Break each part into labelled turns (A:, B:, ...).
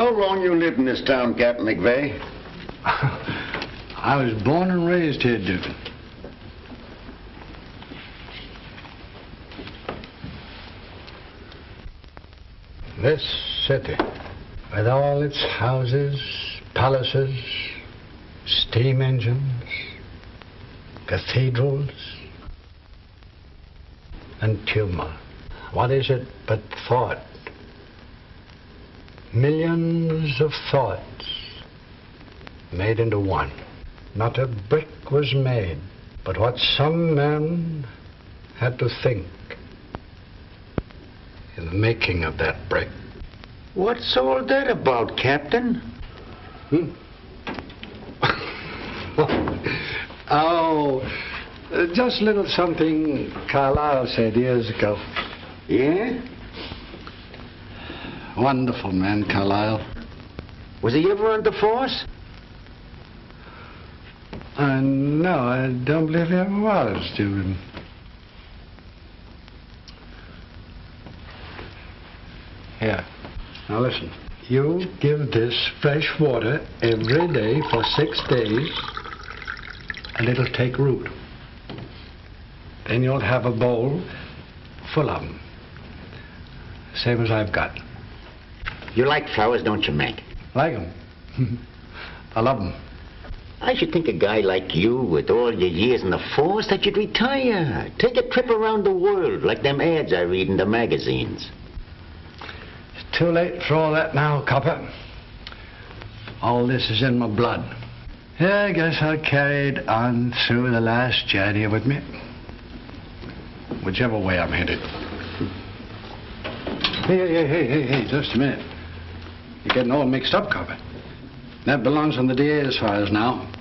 A: How long you lived in this town, Captain McVeigh?
B: I was born and raised here, Dugan. This city, with all its houses, palaces, steam engines, cathedrals, and tumor. What is it but thought? Millions of thoughts made into one. Not a brick was made, but what some man had to think in the making of that brick.
A: What's all that about, Captain?
B: Just a little something Carlyle said years ago.
A: Yeah?
B: Wonderful man, Carlyle.
A: Was he ever on the force?
B: No, I don't believe he ever was, Dugan. Here. Now listen. You give this fresh water every day for 6 days, and it'll take root. Then you'll have a bowl full of them. Same as I've got.
A: You like flowers, don't you, Mac?
B: Like them. I love them.
A: I should think a guy like you, with all your years in the force, that you'd retire. Take a trip around the world, like them ads I read in the magazines.
B: It's too late for all that now, copper. All this is in my blood. Yeah, I guess I'll carry it on through the last journey with me. Whichever way I'm headed. Hey, just a minute. You're getting all mixed up, copper. That belongs on the DA's files now.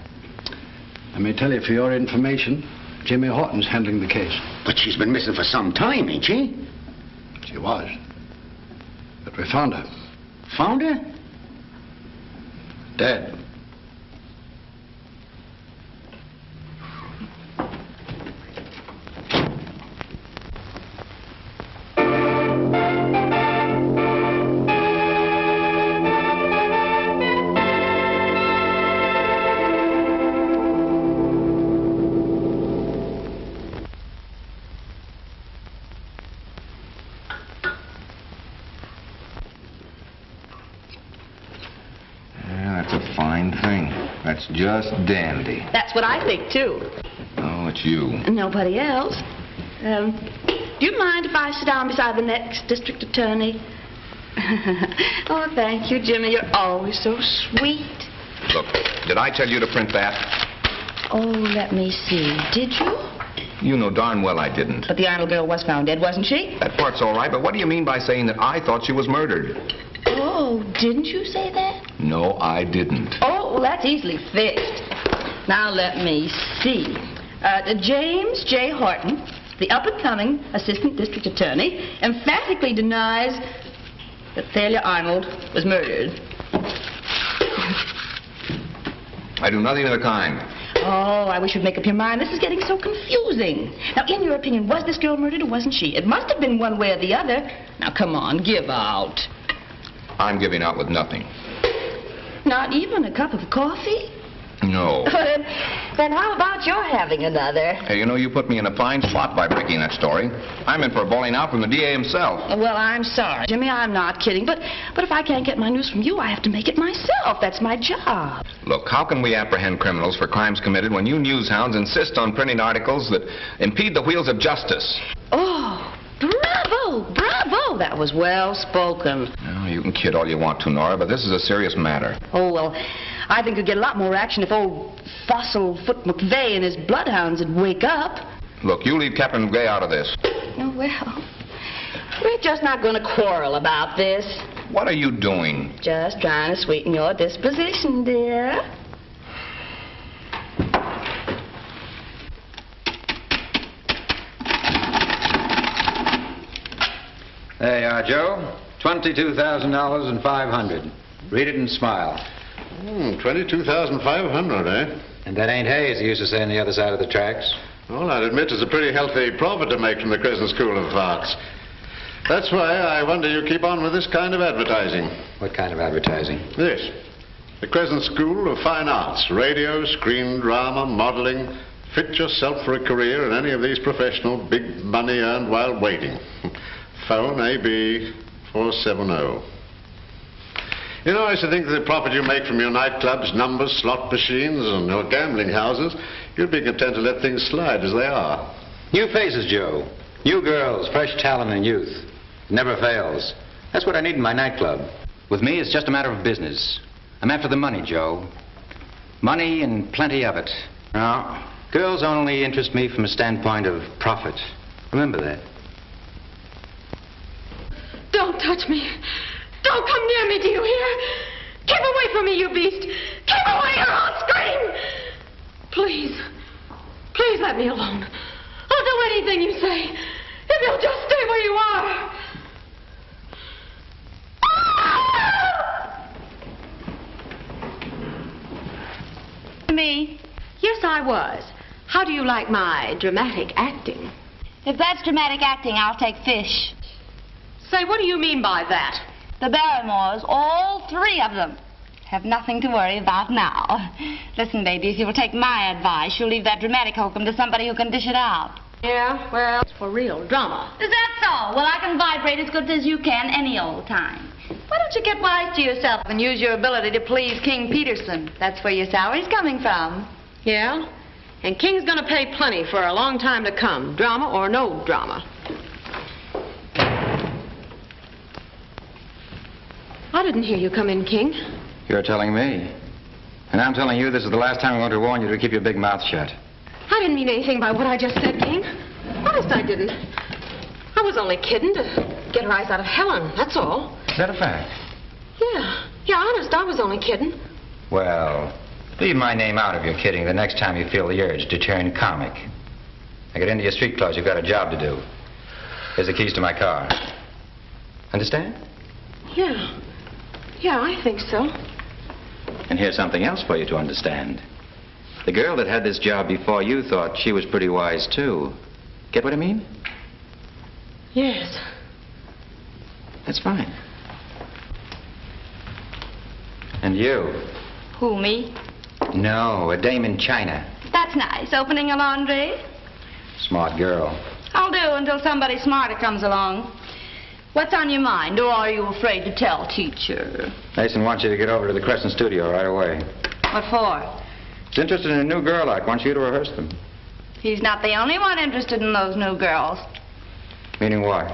B: Let me tell you, for your information, Jimmy Horton's handling the case.
A: But she's been missing for some time, ain't she?
B: She was. But we found her.
A: Found her?
B: Dead.
C: That's just dandy.
D: That's what I think, too.
C: Oh, it's you.
D: Nobody else. Do you mind if I sit down beside the next district attorney? Oh, thank you, Jimmy. You're always so sweet.
C: Look, did I tell you to print that?
D: Oh, let me see. Did you?
C: You know darn well I didn't.
D: But the Arnold girl was found dead, wasn't she?
C: That part's all right, but what do you mean by saying that I thought she was murdered?
D: Oh, didn't you say that?
C: No, I didn't.
D: Oh, well, that's easily fixed. Now, let me see. James J. Horton, the up-and-coming assistant district attorney, emphatically denies that Thalia Arnold was murdered.
C: I do nothing of the kind.
D: Oh, I wish you'd make up your mind. This is getting so confusing. Now, in your opinion, was this girl murdered or wasn't she? It must have been one way or the other. Now, come on, give out.
C: I'm giving out with nothing.
D: Not even a cup of coffee?
C: No.
D: Then how about your having another?
C: Hey, you know, you put me in a fine spot by breaking that story. I'm in for a bowling out from the DA himself.
D: Well, I'm sorry, Jimmy, I'm not kidding. But if I can't get my news from you, I have to make it myself. That's my job.
C: Look, how can we apprehend criminals for crimes committed when you newshounds insist on printing articles that impede the wheels of justice?
D: Oh, bravo, bravo. That was well spoken.
C: Well, you can kid all you want to, Nora, but this is a serious matter.
D: Oh, well, I think you'd get a lot more action if old Fossil-Foot McVeigh and his bloodhounds would wake up.
C: Look, you leave Captain McVeigh out of this.
D: Oh, well, we're just not going to quarrel about this.
C: What are you doing?
D: Just trying to sweeten your disposition, dear.
E: There you are, Joe. $22,000 and $500. Read it and smile.
F: 22,500, eh?
E: And that ain't hay, as they used to say on the other side of the tracks.
F: Well, I'd admit it's a pretty healthy profit to make from the Crescent School of Arts. That's why I wonder you keep on with this kind of advertising.
E: What kind of advertising?
F: This. The Crescent School of Fine Arts. Radio, screen drama, modeling. Fit yourself for a career in any of these professional big money earned while waiting. Phone AB 470. You know, I used to think that the profit you make from your nightclubs, numbers, slot machines, and your gambling houses, you'd be content to let things slide as they are.
E: New faces, Joe. New girls, fresh talent and youth. Never fails. That's what I need in my nightclub. With me, it's just a matter of business. I'm after the money, Joe. Money and plenty of it. No, girls only interest me from a standpoint of profit. Remember that.
G: Don't touch me. Don't come near me, do you hear? Keep away from me, you beast. Keep away or I'll scream. Please. Please let me alone. I'll do anything you say. If you'll just stay where you are.
H: Me? Yes, I was. How do you like my dramatic acting?
D: If that's dramatic acting, I'll take fish.
H: Say, what do you mean by that?
D: The Barrymores, all three of them, have nothing to worry about now. Listen, baby, if you will take my advice, you'll leave that dramatic hokum to somebody who can dish it out.
H: Yeah, well, it's for real drama.
D: Is that so? Well, I can vibrate as good as you can any old time. Why don't you get wise to yourself and use your ability to please King Peterson? That's where your salary's coming from.
H: Yeah? And King's gonna pay plenty for a long time to come, drama or no drama. I didn't hear you come in, King.
E: You're telling me. And I'm telling you this is the last time I want to warn you to keep your big mouth shut.
H: I didn't mean anything by what I just said, King. Honest, I didn't. I was only kidding to get her eyes out of Helen, that's all.
E: Is that a fact?
H: Yeah, honest, I was only kidding.
E: Well, leave my name out of your kidding the next time you feel the urge to turn comic. Now get into your street clothes, you've got a job to do. Here's the keys to my car. Understand?
H: Yeah, I think so.
E: And here's something else for you to understand. The girl that had this job before you thought she was pretty wise, too. Get what I mean?
H: Yes.
E: That's fine. And you?
D: Who, me?
E: No, a dame in China.
D: That's nice. Opening a laundry?
E: Smart girl.
D: I'll do until somebody smarter comes along. What's on your mind, or are you afraid to tell, teacher?
E: Mason wants you to get over to the Crescent studio right away.
D: What for?
E: He's interested in a new girl act. Wants you to rehearse them.
D: He's not the only one interested in those new girls.
E: Meaning what?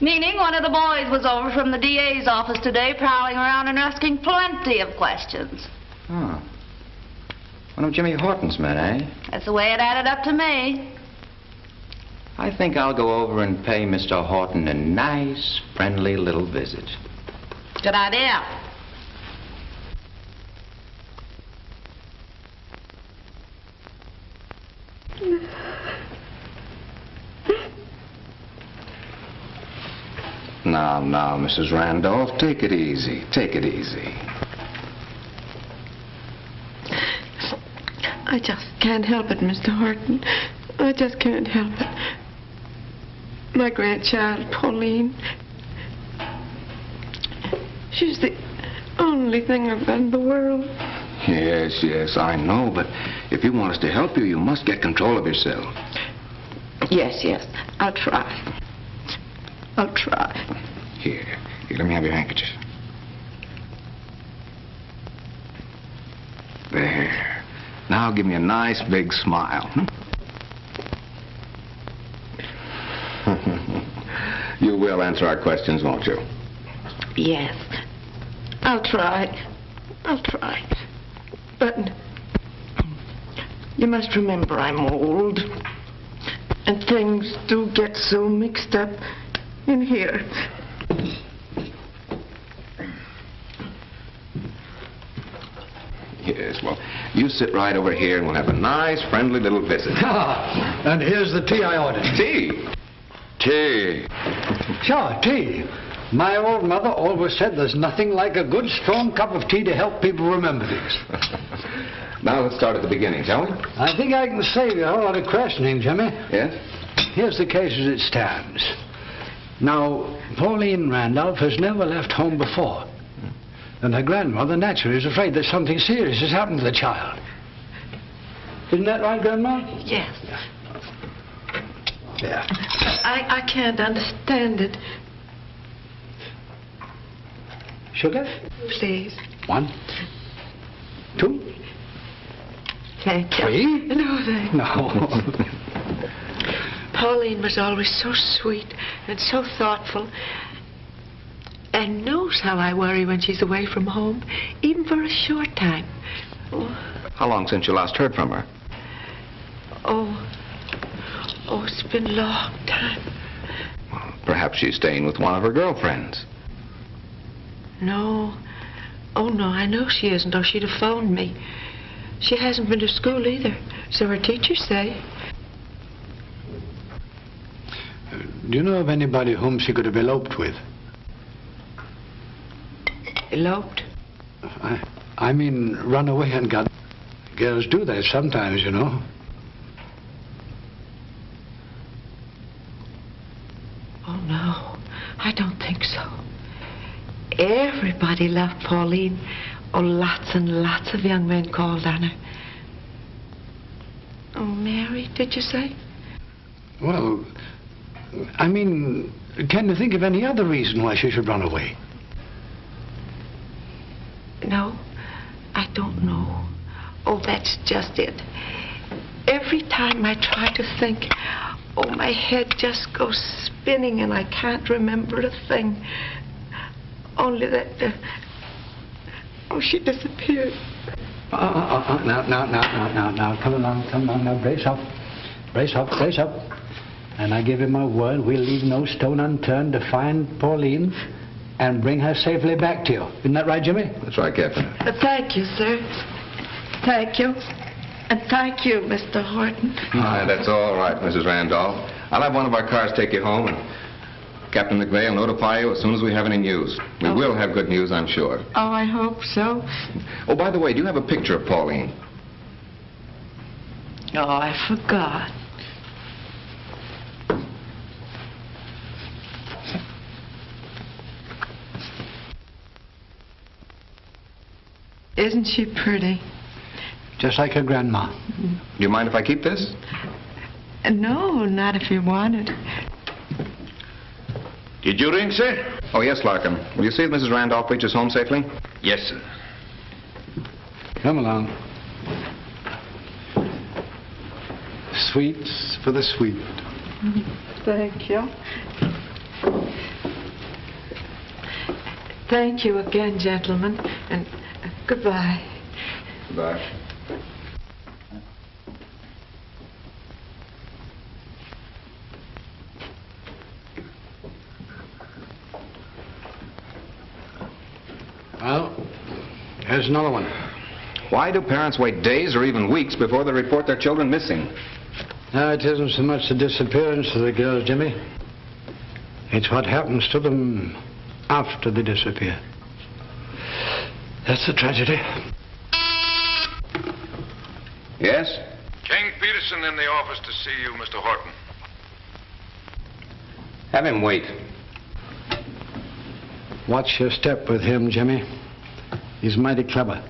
D: Meaning one of the boys was over from the DA's office today prowling around and asking plenty of questions.
E: Oh. One of Jimmy Horton's men, eh?
D: That's the way it added up to me.
E: I think I'll go over and pay Mr. Horton a nice, friendly little visit.
D: Good idea.
C: Now, Mrs. Randolph, take it easy. Take it easy.
G: I just can't help it, Mr. Horton. I just can't help it. My grandchild, Pauline. She's the only thing I've got in the world.
C: Yes, I know, but if you want us to help you, you must get control of yourself.
G: Yes, I'll try. I'll try.
C: Here, let me have your handkerchief. There. Now give me a nice big smile. You will answer our questions, won't you?
G: Yes. I'll try. But you must remember I'm old. And things do get so mixed up in here.
C: Yes, well, you sit right over here and we'll have a nice, friendly little visit.
B: And here's the tea I ordered.
C: Tea? Tea.
B: Sure, tea. My old mother always said there's nothing like a good, strong cup of tea to help people remember things.
C: Now let's start at the beginning, shall we?
B: I think I can save you a whole lot of questioning, Jimmy.
C: Yes?
B: Here's the case as it stands. Now, Pauline Randolph has never left home before. And her grandmother naturally is afraid that something serious has happened to the child. Isn't that right, Grandma?
I: Yes.
B: Yeah.
I: I can't understand it.
B: Sugar?
I: Please.
B: 1, 2,
I: Thank you.
B: 3.
I: No, thank you.
B: No.
I: Pauline was always so sweet and so thoughtful, and knows how I worry when she's away from home, even for a short time. Oh,
C: How long since you last heard from her?
I: it's been a long time.
C: Well, perhaps she's staying with one of her girlfriends.
I: No. Oh, no, I know she isn't, or she'd have phoned me. She hasn't been to school either, so her teachers say.
B: Do you know of anybody whom she could have eloped with?
I: Eloped?
B: I mean, run away and got... Girls do that sometimes, you know.
I: Oh, no, I don't think so. Everybody loved Pauline. Oh, lots and lots of young men called on her. Oh, Mary, did you say?
B: Well, I mean, can you think of any other reason why she should run away?
I: No, I don't know. Oh, that's just it. Every time I try to think, oh, my head just goes spinning and I can't remember a thing. Only that, she disappeared.
B: Now, come along, now, brace up. Brace up. And I give you my word, we'll leave no stone unturned to find Pauline and bring her safely back to you. Isn't that right, Jimmy?
C: That's right, Captain.
I: Thank you, sir. Thank you. And thank you, Mr. Horton.
C: That's all right, Mrs. Randolph. I'll have one of our cars take you home, and Captain McVeigh will notify you as soon as we have any news. We will have good news, I'm sure.
I: Oh, I hope so.
C: Oh, by the way, do you have a picture of Pauline?
I: Oh, I forgot. Isn't she pretty?
B: Just like her grandma.
C: Do you mind if I keep this?
I: No, not if you wanted.
J: Did you ring, sir?
C: Oh, yes, Larkin. Will you see that Mrs. Randolph reaches home safely?
J: Yes, sir.
B: Come along. Sweets for the sweet.
I: Thank you. Thank you again, gentlemen, and goodbye.
C: Goodbye.
B: Well, here's another one.
C: Why do parents wait days or even weeks before they report their children missing?
B: No, it isn't so much the disappearance of the girls, Jimmy. It's what happens to them after they disappear. That's the tragedy.
C: Yes?
J: King Peterson in the office to see you, Mr. Horton.
C: Have him wait.
B: Watch your step with him, Jimmy. He's mighty clever.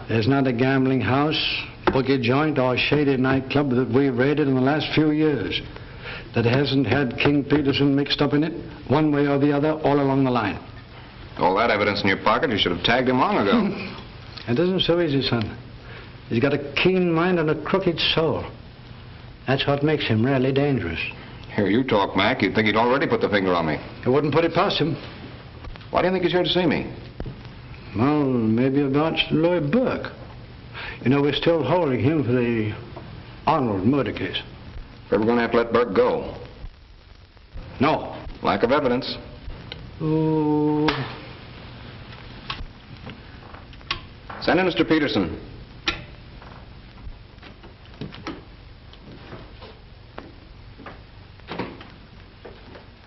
B: There's not a gambling house, bookie joint, or shady nightclub that we've raided in the last few years that hasn't had King Peterson mixed up in it, one way or the other, all along the line.
C: All that evidence in your pocket, you should have tagged him long ago.
B: It isn't so easy, son. He's got a keen mind and a crooked soul. That's what makes him really dangerous.
C: Hear you talk, Mac. You'd think he'd already put the finger on me.
B: I wouldn't put it past him.
C: Why do you think he's here to see me?
B: Well, maybe about Lloyd Burke. You know, we're still holding him for the Arnold murder case.
C: We're going to have to let Burke go.
B: No.
C: Lack of evidence.
B: Oh.
C: Send in Mr. Peterson.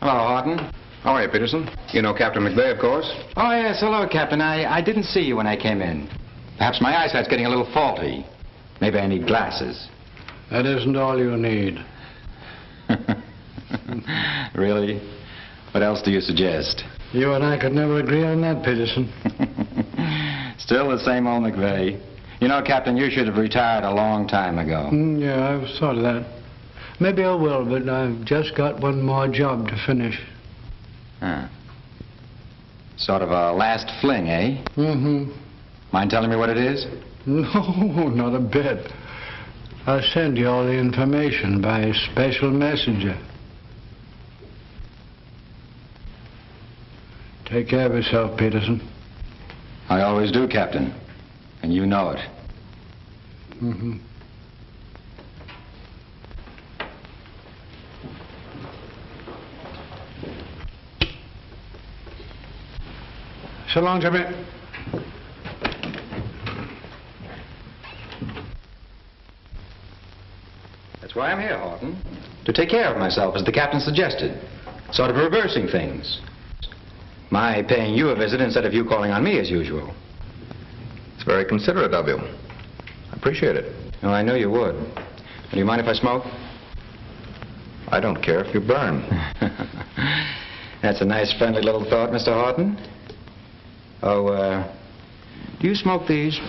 C: Hello, Horton. How are you, Peterson? You know Captain McVeigh, of course.
E: Oh, yes. Hello, Captain. I didn't see you when I came in. Perhaps my eyesight's getting a little faulty. Maybe I need glasses.
B: That isn't all you need.
E: Really? What else do you suggest?
B: You and I could never agree on that, Peterson.
E: Still the same old McVeigh. You know, Captain, you should have retired a long time ago.
B: Yeah, I've thought of that. Maybe I will, but I've just got one more job to finish.
E: Huh. Sort of a last fling, eh?
B: Mm-hmm.
E: Mind telling me what it is?
B: No, not a bit. I'll send you all the information by a special messenger. Take care of yourself, Peterson.
E: I always do, Captain. And you know it.
B: Mm-hmm. So long, Jimmy.
E: That's why I'm here, Horton. To take care of myself, as the captain suggested. Sort of reversing things. My paying you a visit instead of you calling on me as usual.
C: It's very considerate of you. I appreciate it.
E: Oh, I knew you would. Do you mind if I smoke?
C: I don't care if you burn.
E: That's a nice, friendly little thought, Mr. Horton. Oh, do you smoke these?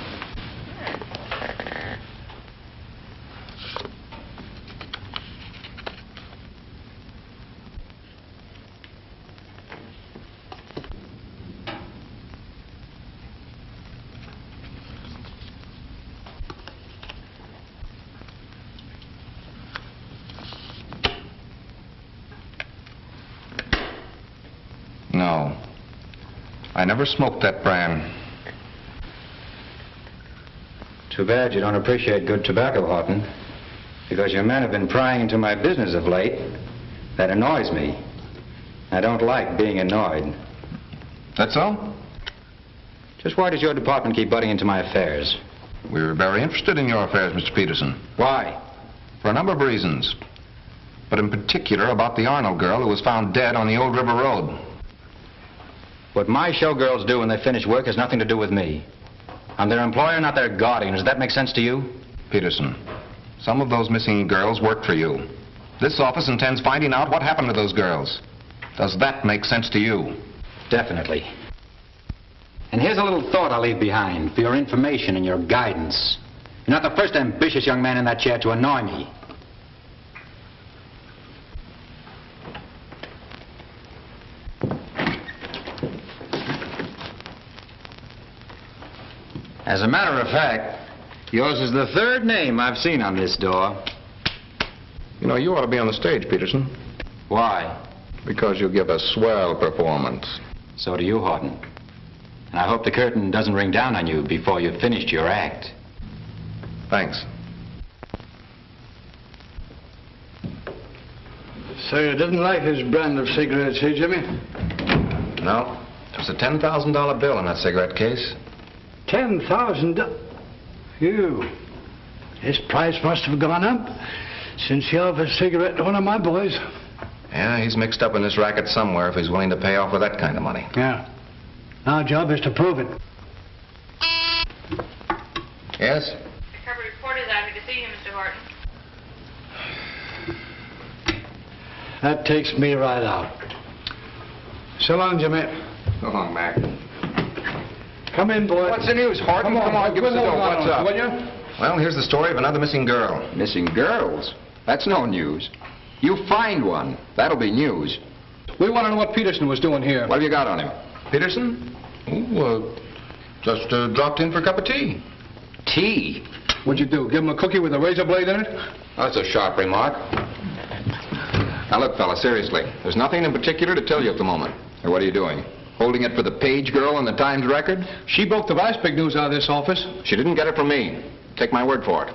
C: No. I never smoked that brand.
E: Too bad you don't appreciate good tobacco, Horton. Because your men have been prying into my business of late. That annoys me. I don't like being annoyed.
C: That's all?
E: Just why does your department keep butting into my affairs?
C: We're very interested in your affairs, Mr. Peterson.
E: Why?
C: For a number of reasons. But in particular about the Arnold girl who was found dead on the Old River Road.
E: What my showgirls do when they finish work has nothing to do with me. I'm their employer, not their guardian. Does that make sense to you?
C: Peterson, some of those missing girls work for you. This office intends finding out what happened to those girls. Does that make sense to you?
E: Definitely. And here's a little thought I'll leave behind for your information and your guidance. You're not the first ambitious young man in that chair to annoy me. As a matter of fact, yours is the third name I've seen on this door.
C: You know, you ought to be on the stage, Peterson.
E: Why?
C: Because you give a swell performance.
E: So do you, Horton. And I hope the curtain doesn't ring down on you before you've finished your act.
C: Thanks.
B: So you didn't like his brand of cigarettes, eh, Jimmy?
C: No. There's a $10,000 bill in that cigarette case.
B: $10,000? You. His price must have gone up since he offered a cigarette to one of my boys.
C: Yeah, he's mixed up in this racket somewhere if he's willing to pay off with that kind of money.
B: Yeah. Our job is to prove it.
C: Yes?
K: The cover reporter's happy to see you, Mr. Horton.
B: That takes me right out. So long, Jimmy.
C: So long, Mac.
B: Come in, boy.
C: What's the news, Horton? Come on, give us the dough. What's up?
B: Will you?
C: Well, here's the story of another missing girl.
E: Missing girls? That's no news. You find one. That'll be news.
L: We want to know what Peterson was doing here.
E: What have you got on him?
C: Peterson? Oh, just dropped in for a cup of tea.
E: Tea?
L: What'd you do? Give him a cookie with a razor blade in it?
C: That's a sharp remark. Now, look, fella, seriously. There's nothing in particular to tell you at the moment.
E: Or what are you doing? Holding it for the page girl in the Times Record?
L: She broke the last big news out of this office.
C: She didn't get it from me. Take my word for it.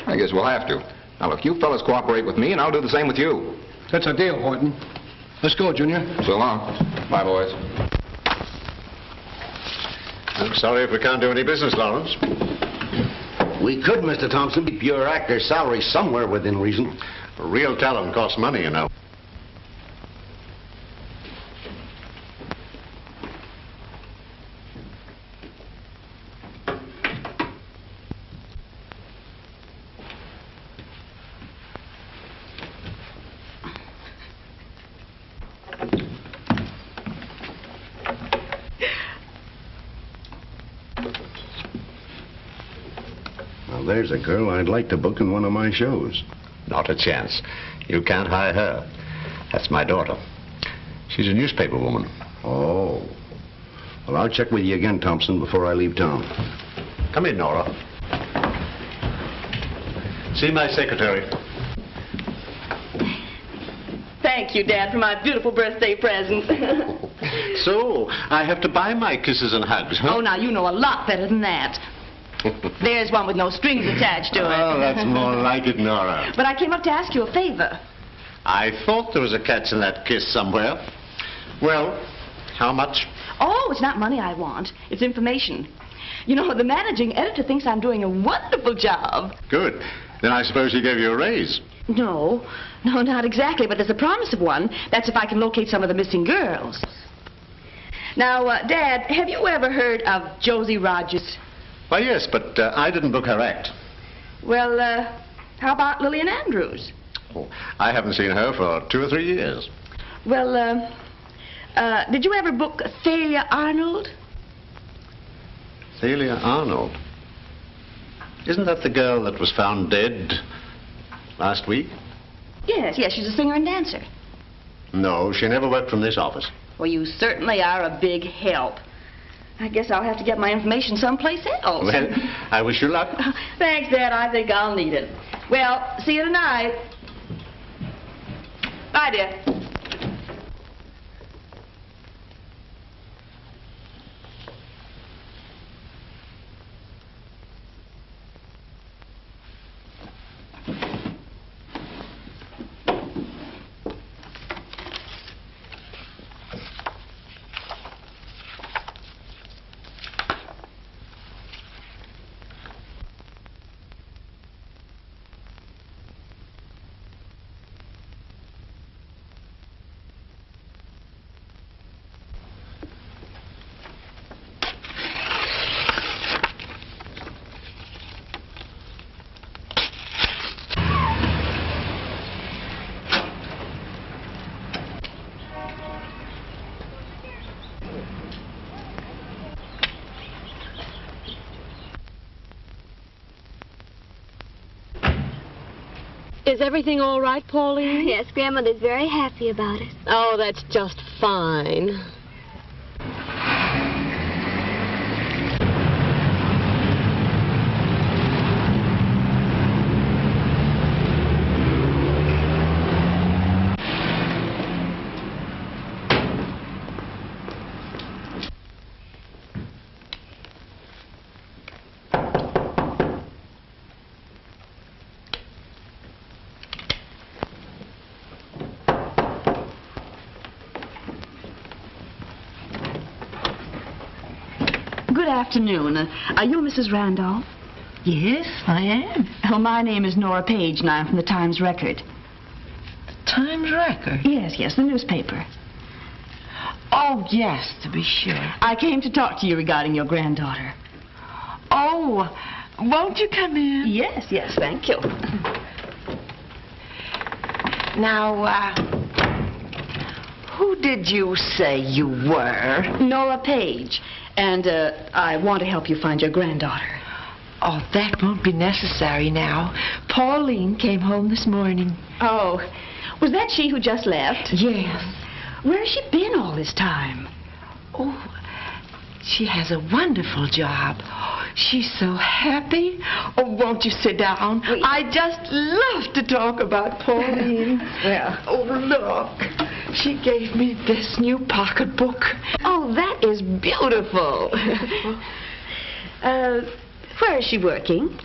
C: I guess we'll have to. Now, look, you fellas cooperate with me, and I'll do the same with you.
L: That's a deal, Horton. Let's go, Junior.
C: So long. Bye, boys.
F: I'm sorry if we can't do any business, Lawrence.
A: We could, Mr. Thompson, keep your actor's salary somewhere within reason.
F: Real talent costs money, you know. Well, there's a girl I'd like to book in one of my shows.
A: Not a chance. You can't hire her. That's my daughter. She's a newspaper woman.
F: Oh. Well, I'll check with you again, Thompson, before I leave town.
A: Come in, Nora. See my secretary.
D: Thank you, Dad, for my beautiful birthday present.
A: So, I have to buy my kisses and hugs, huh?
D: Oh, now, you know a lot better than that. There's one with no strings attached to it.
A: Oh, that's more like it, Nora.
D: But I came up to ask you a favor.
A: I thought there was a catch in that kiss somewhere. Well, how much?
D: Oh, it's not money I want. It's information. You know, the managing editor thinks I'm doing a wonderful job.
F: Good. Then I suppose he gave you a raise.
D: No, not exactly, but there's a promise of one. That's if I can locate some of the missing girls. Now, Dad, have you ever heard of Josie Rogers?
F: Why, yes, but I didn't book her act.
D: Well, how about Lillian Andrews?
F: Oh, I haven't seen her for 2 or 3 years.
D: Well, did you ever book Thalia Arnold?
F: Thalia Arnold? Isn't that the girl that was found dead last week?
D: Yes, she's a singer and dancer.
F: No, she never worked from this office.
D: Well, you certainly are a big help. I guess I'll have to get my information someplace else.
F: Well, I wish you luck.
D: Thanks, Dad. I think I'll need it. Well, see you tonight. Bye, dear.
H: Is everything all right, Pauline?
M: Yes, Grandmother's very happy about it.
H: Oh, that's just fine.
D: Good afternoon. Are you Mrs. Randolph?
I: Yes, I am.
D: Oh, my name is Nora Page, and I'm from the Times Record.
I: Times Record?
D: Yes, the newspaper.
I: Oh, yes, to be sure.
D: I came to talk to you regarding your granddaughter.
I: Oh, won't you come in?
D: Yes, thank you.
I: Now, who did you say you were?
D: Nora Page. And I want to help you find your granddaughter.
I: Oh, that won't be necessary now. Pauline came home this morning.
D: Oh, was that she who just left?
I: Yes.
D: Where has she been all this time?
I: Oh, she has a wonderful job. She's so happy. Oh, won't you sit down?
D: Wait.
I: I just love to talk about Pauline.
D: Well.
I: Oh, look. She gave me this new pocketbook.
D: Oh, that is beautiful. Where is she working?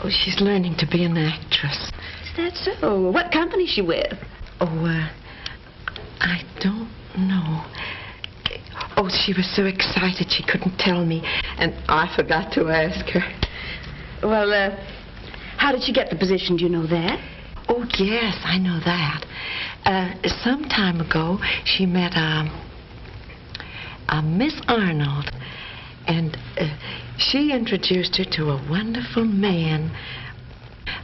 I: Oh, she's learning to be an actress.
D: Is that so? What company is she with?
I: Oh, I don't know. Oh, she was so excited she couldn't tell me, and I forgot to ask her.
D: Well, how did she get the position? Do you know that?
I: Oh, yes, I know that. Some time ago, she met a Miss Arnold, and she introduced her to a wonderful man,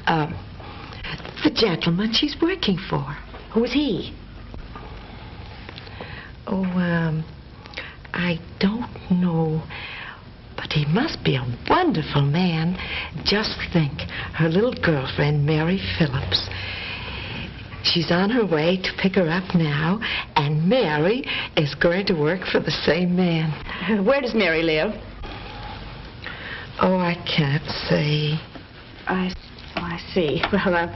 I: the gentleman she's working for.
D: Who is he?
I: Oh, I don't know, But he must be a wonderful man. Just think, her little girlfriend, Mary Phillips. She's on her way to pick her up now, and Mary is going to work for the same man.
D: Where does Mary live?
I: Oh, I can't say.
D: I see. Well,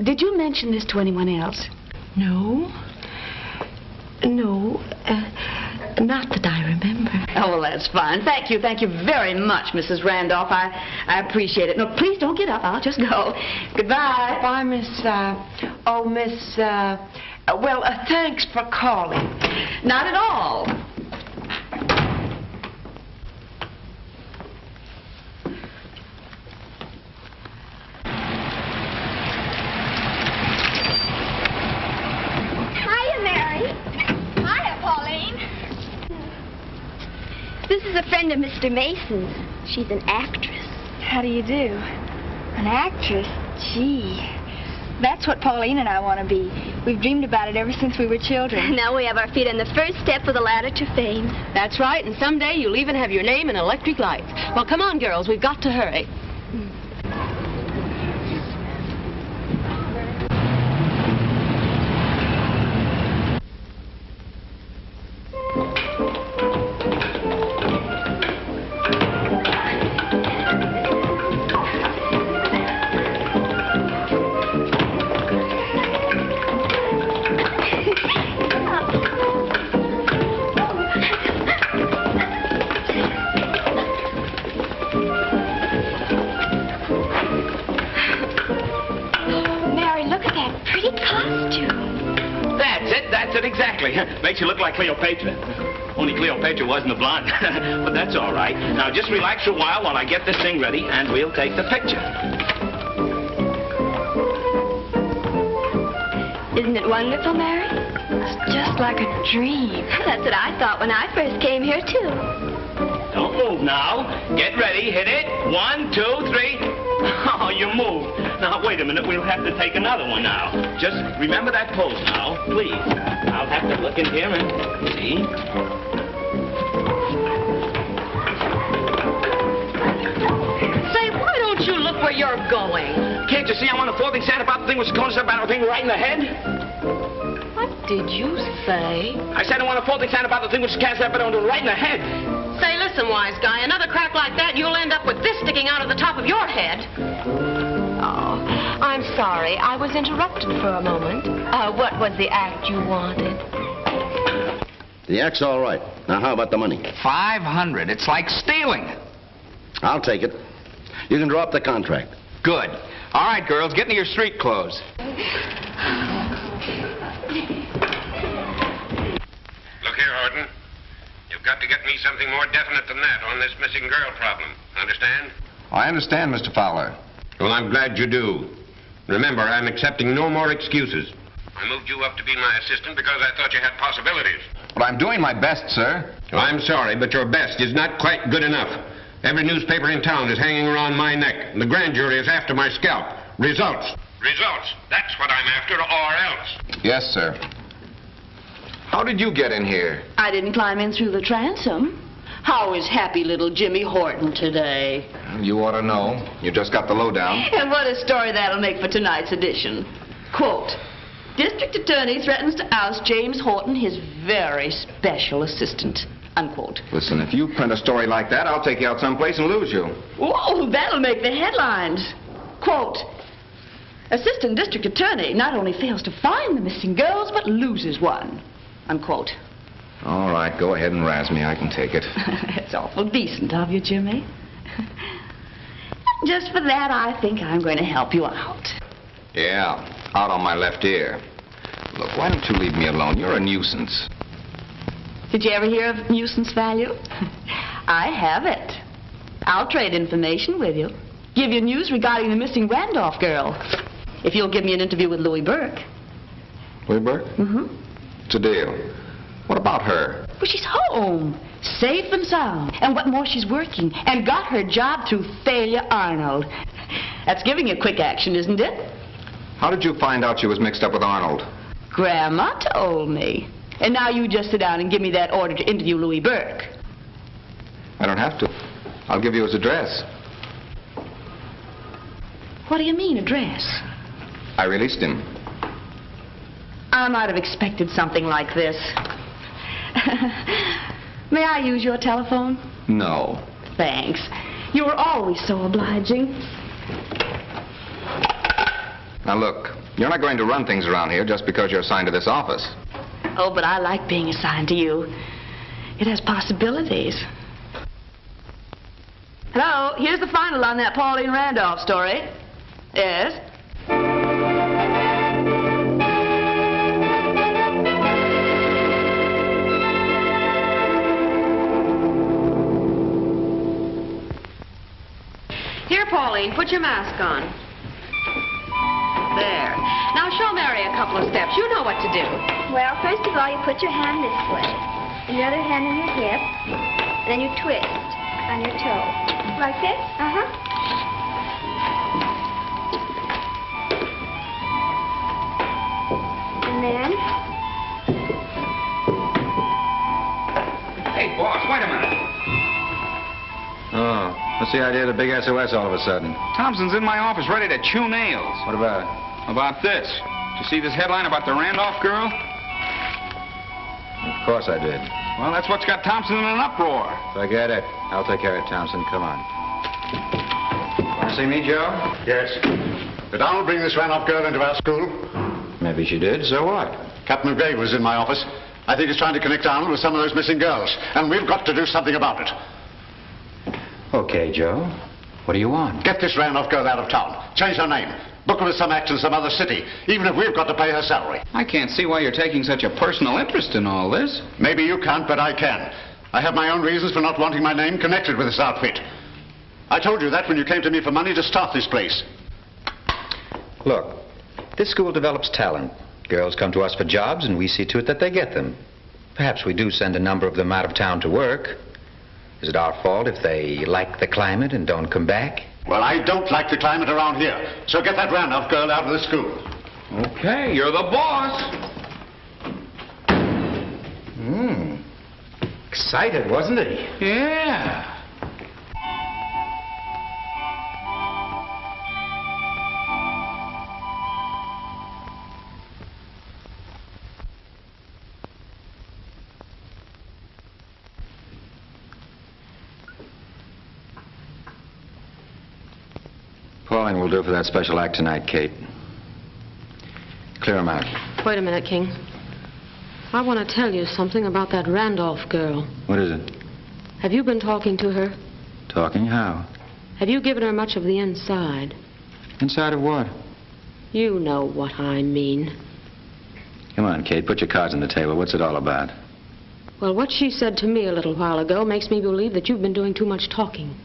D: did you mention this to anyone else?
I: No. No, not that I remember.
D: Oh, well, that's fine. Thank you very much, Mrs. Randolph. I appreciate it. No, please don't get up. I'll just go. Goodbye.
I: Bye, thanks for calling.
D: Not at all.
M: This is a friend of Mr. Mason's. She's an actress. How do you do? An actress? Gee. That's what Pauline and I want to be. We've dreamed about it ever since we were children. Now we have our feet on the first step of the ladder to fame.
H: That's right, and someday you'll even have your name in electric lights. Well, come on, girls. We've got to hurry.
N: Makes you look like Cleopatra. Only Cleopatra wasn't a blonde. But that's all right. Now just relax a while I get this thing ready, and we'll take the picture.
M: Isn't it wonderful, Mary? It's just like a dream. That's what I thought when I first came here, too.
N: Don't move now. Get ready. Hit it. 1, 2, 3. Oh, you moved. Now, wait a minute. We'll have to take another one now. Just remember that pose now, please. I'll have to look in here and see.
H: Say, why don't you look where you're going?
N: Can't you see I'm on the floor? They said about the thing was going to about the thing right in the head?
H: What did you say?
N: I said I want to fold about the thing which cast that on right in the head.
H: Say, listen, wise guy, another crack like that, you'll end up with this sticking out of the top of your head. Oh, I'm sorry. I was interrupted for a moment. What was the act you wanted?
A: The act's all right. Now, how about the money?
E: 500. It's like stealing.
A: I'll take it. You can draw up the contract.
E: Good. All right, girls, get into your street clothes.
J: Look here, Horton. You've got to get me something more definite than that on this missing girl problem. Understand?
C: I understand, Mr. Fowler.
J: Well, I'm glad you do. Remember, I'm accepting no more excuses. I moved you up to be my assistant because I thought you had possibilities.
C: Well, I'm doing my best, sir.
J: Well, I'm sorry, but your best is not quite good enough. Every newspaper in town is hanging around my neck. The grand jury is after my scalp. Results. Results. That's what I'm after, or else.
C: Yes, sir. How did you get in here?
D: I didn't climb in through the transom. How is happy little Jimmy Horton today?
C: You ought to know. You just got the lowdown.
D: And what a story that'll make for tonight's edition. Quote, District Attorney threatens to oust James Horton, his very special assistant. Unquote.
C: Listen, if you print a story like that, I'll take you out someplace and lose you.
D: Whoa, that'll make the headlines. Quote, Assistant District Attorney not only fails to find the missing girls, but loses one. Unquote.
C: All right, go ahead and razz me. I can take it.
D: It's awful decent of you, Jimmy. Just for that, I think I'm going to help you out.
C: Yeah, out on my left ear. Look, why don't you leave me alone? You're a nuisance.
D: Did you ever hear of nuisance value? I have it. I'll trade information with you. Give you news regarding the missing Randolph girl. If you'll give me an interview with Louis Burke.
C: Louis Burke?
D: Mm-hmm.
C: It's a deal. What about her?
D: Well, she's home, safe and sound. And what more, she's working and got her job through Thalia Arnold. That's giving you quick action, isn't it?
C: How did you find out she was mixed up with Arnold?
D: Grandma told me. And now you just sit down and give me that order to interview Louis Burke.
C: I don't have to. I'll give you his address.
D: What do you mean, address?
C: I released him.
D: I might have expected something like this. May I use your telephone?
C: No.
D: Thanks. You were always so obliging.
C: Now look, you're not going to run things around here just because you're assigned to this office.
D: Oh, but I like being assigned to you. It has possibilities. Hello, here's the final on that Pauline Randolph story. Yes?
H: Here, Pauline, put your mask on. There. Now show Mary a couple of steps. You know what to do.
M: Well, first of all, you put your hand this way, and your other hand on your hip, and then you twist on your toe. Like this? Uh-huh. And then...
E: Hey, boss, wait a minute. Oh, what's the idea of the big SOS all of a sudden?
O: Thompson's in my office ready to chew nails.
E: What about it?
O: About this. Did you see this headline about the Randolph girl?
E: Of course I did.
O: Well, that's what's got Thompson in an uproar.
E: Forget it. I'll take care of it, Thompson. Come on. Want to see me, Joe?
F: Yes. Did Arnold bring this Randolph girl into our school?
E: Maybe she did. So what?
F: Captain Gale was in my office. I think he's trying to connect Arnold with some of those missing girls. And we've got to do something about it.
E: Okay, Joe. What do you want?
F: Get this Randolph girl out of town. Change her name. Book her with some act in some other city, even if we've got to pay her salary.
O: I can't see why you're taking such a personal interest in all this.
F: Maybe you can't, but I can. I have my own reasons for not wanting my name connected with this outfit. I told you that when you came to me for money to start this place.
E: Look, this school develops talent. Girls come to us for jobs, and we see to it that they get them. Perhaps we do send a number of them out of town to work. Is it our fault if they like the climate and don't come back?
F: Well, I don't like the climate around here, so get that Randolph girl out of the school.
O: Okay, you're the boss.
E: Excited, wasn't he?
O: Yeah.
E: Pauline will do for that special act tonight, Kate. Clear him out.
H: Wait a minute, King. I want to tell you something about that Randolph girl.
E: What is it?
H: Have you been talking to her?
E: Talking? How?
H: Have you given her much of the inside?
E: Inside of what?
H: You know what I mean.
E: Come on, Kate, put your cards on the table. What's it all about?
H: Well, what she said to me a little while ago makes me believe that you've been doing too much talking.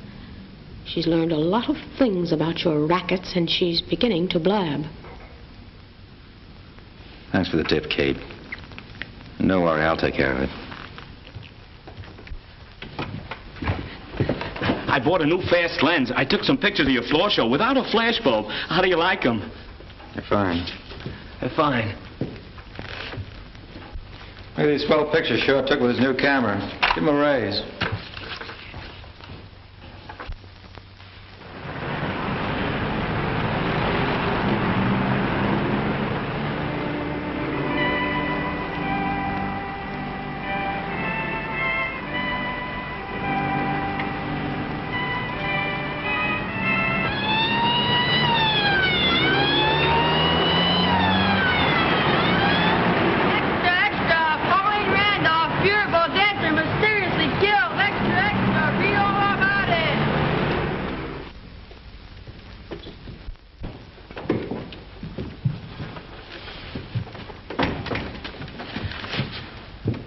H: She's learned a lot of things about your rackets, and she's beginning to blab.
E: Thanks for the tip, Kate. And don't worry, I'll take care of it.
N: I bought a new fast lens. I took some pictures of your floor show without a flash bulb. How do you like them?
E: They're fine.
N: They're fine.
E: Look at these swell pictures Short took with his new camera. Give him a raise.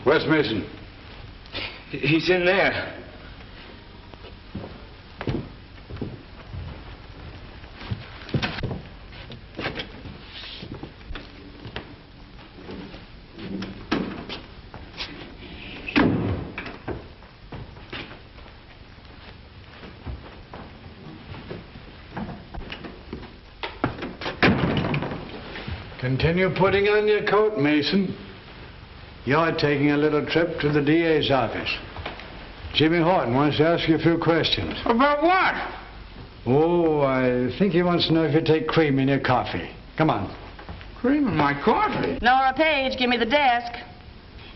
B: Where's Mason?
N: He's in there.
B: Continue putting on your coat, Mason. You're taking a little trip to the DA's office. Jimmy Horton wants to ask you a few questions.
J: About what?
B: Oh, I think he wants to know if you take cream in your coffee. Come on.
J: Cream in my coffee?
D: Nora Page, give me the desk.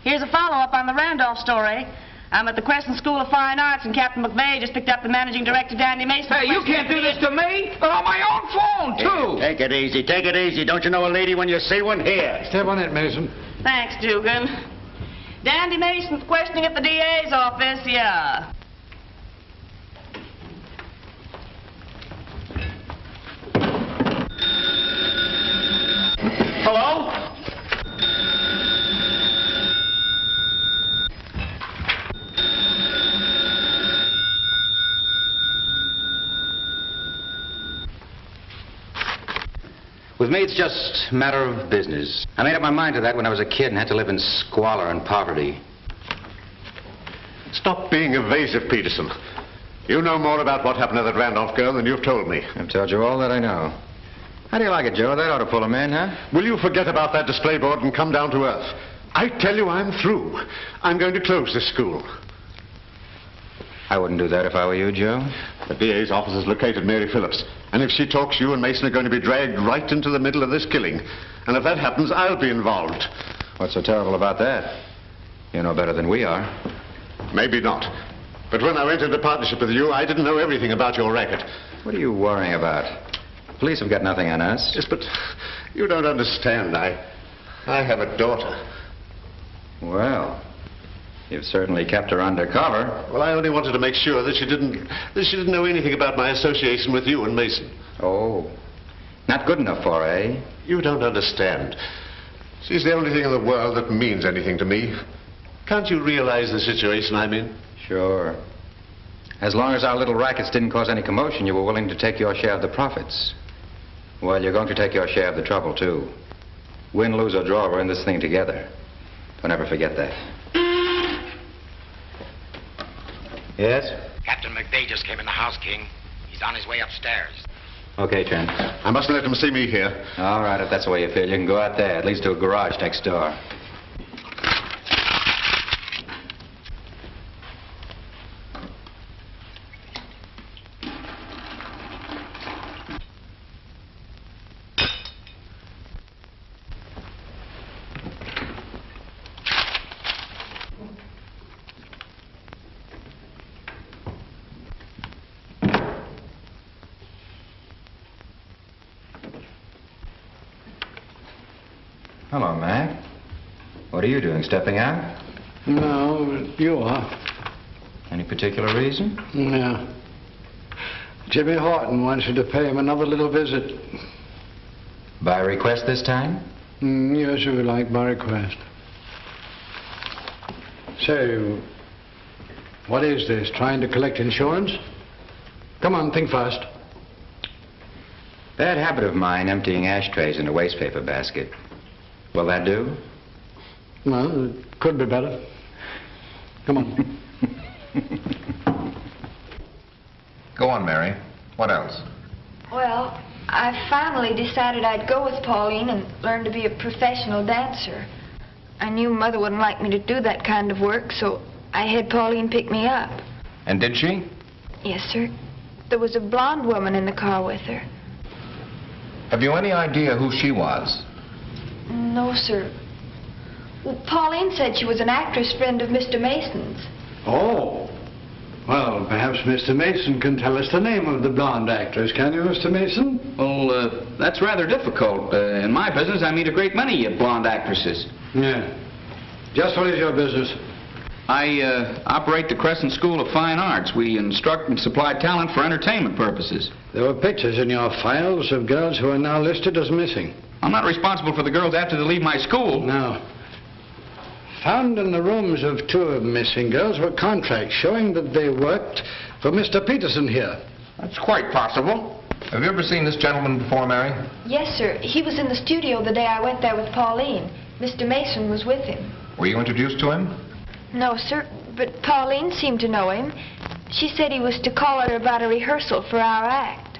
D: Here's a follow-up on the Randolph story. I'm at the Crescent School of Fine Arts, and Captain McVeigh just picked up the managing director, Dandy Mason.
J: Hey, you can't do this to me. They're on my own phone, too.
A: Hey, take it easy, take it easy. Don't you know a lady when you see one? Here.
B: Step on it, Mason.
D: Thanks, Dugan. Dandy Mason's questioning at the DA's office, yeah.
N: Hello?
E: With me, it's just a matter of business. I made up my mind to that when I was a kid and had to live in squalor and poverty.
F: Stop being evasive, Peterson. You know more about what happened to that Randolph girl than you've told me.
E: I've told you all that I know. How do you like it, Joe? That ought to pull him in, huh?
F: Will you forget about that display board and come down to earth? I tell you I'm through. I'm going to close this school.
E: I wouldn't do that if I were you, Joe.
F: The DA's office has located Mary Phillips. And if she talks, you and Mason are going to be dragged right into the middle of this killing. And if that happens, I'll be involved.
E: What's so terrible about that? You know better than we are.
F: Maybe not. But when I went into partnership with you, I didn't know everything about your racket.
E: What are you worrying about? Police have got nothing on us.
F: Yes, but you don't understand. I have a daughter.
E: Well, you've certainly kept her undercover.
F: Well, I only wanted to make sure that she didn't know anything about my association with you and Mason.
E: Oh, not good enough for her, eh?
F: You don't understand. She's the only thing in the world that means anything to me. Can't you realize the situation I'm in?
E: Sure. As long as our little rackets didn't cause any commotion, you were willing to take your share of the profits. Well, you're going to take your share of the trouble, too. Win, lose, or draw, we're in this thing together. Don't ever forget that. Yes?
P: Captain McVeigh just came in the house, King. He's on his way upstairs.
E: Okay, Trent.
F: I mustn't let him see me here.
E: All right, if that's the way you feel, you can go out there. It leads to a garage next door. Hello, Mac. What are you doing, stepping out?
B: No, but you are.
E: Any particular reason?
B: No. Jimmy Horton wants you to pay him another little visit.
E: By request this time?
B: Yes, if you like, by request. Say, what is this, trying to collect insurance? Come on, think fast.
E: Bad habit of mine, emptying ashtrays in a waste paper basket. Will that do?
B: Well, it could be better. Come on.
C: Go on, Mary. What else?
M: Well, I finally decided I'd go with Pauline and learn to be a professional dancer. I knew Mother wouldn't like me to do that kind of work, so I had Pauline pick me up.
C: And did she?
M: Yes, sir. There was a blonde woman in the car with her.
C: Have you any idea who she was?
M: No, sir. Well, Pauline said she was an actress friend of Mr. Mason's.
B: Oh. Well, perhaps Mr. Mason can tell us the name of the blonde actress, can you, Mr. Mason?
O: Well, that's rather difficult. In my business, I meet a great many blonde actresses.
B: Yeah. Just what is your business?
O: I operate the Crescent School of Fine Arts. We instruct and supply talent for entertainment purposes.
B: There were pictures in your files of girls who are now listed as missing.
O: I'm not responsible for the girls after they leave my school.
B: No. Found in the rooms of two of missing girls were contracts showing that they worked for Mr. Peterson here.
C: That's quite possible. Have you ever seen this gentleman before, Mary?
M: Yes, sir. He was in the studio the day I went there with Pauline. Mr. Mason was with him.
C: Were you introduced to him?
M: No, sir, but Pauline seemed to know him. She said he was to call her about a rehearsal for our act.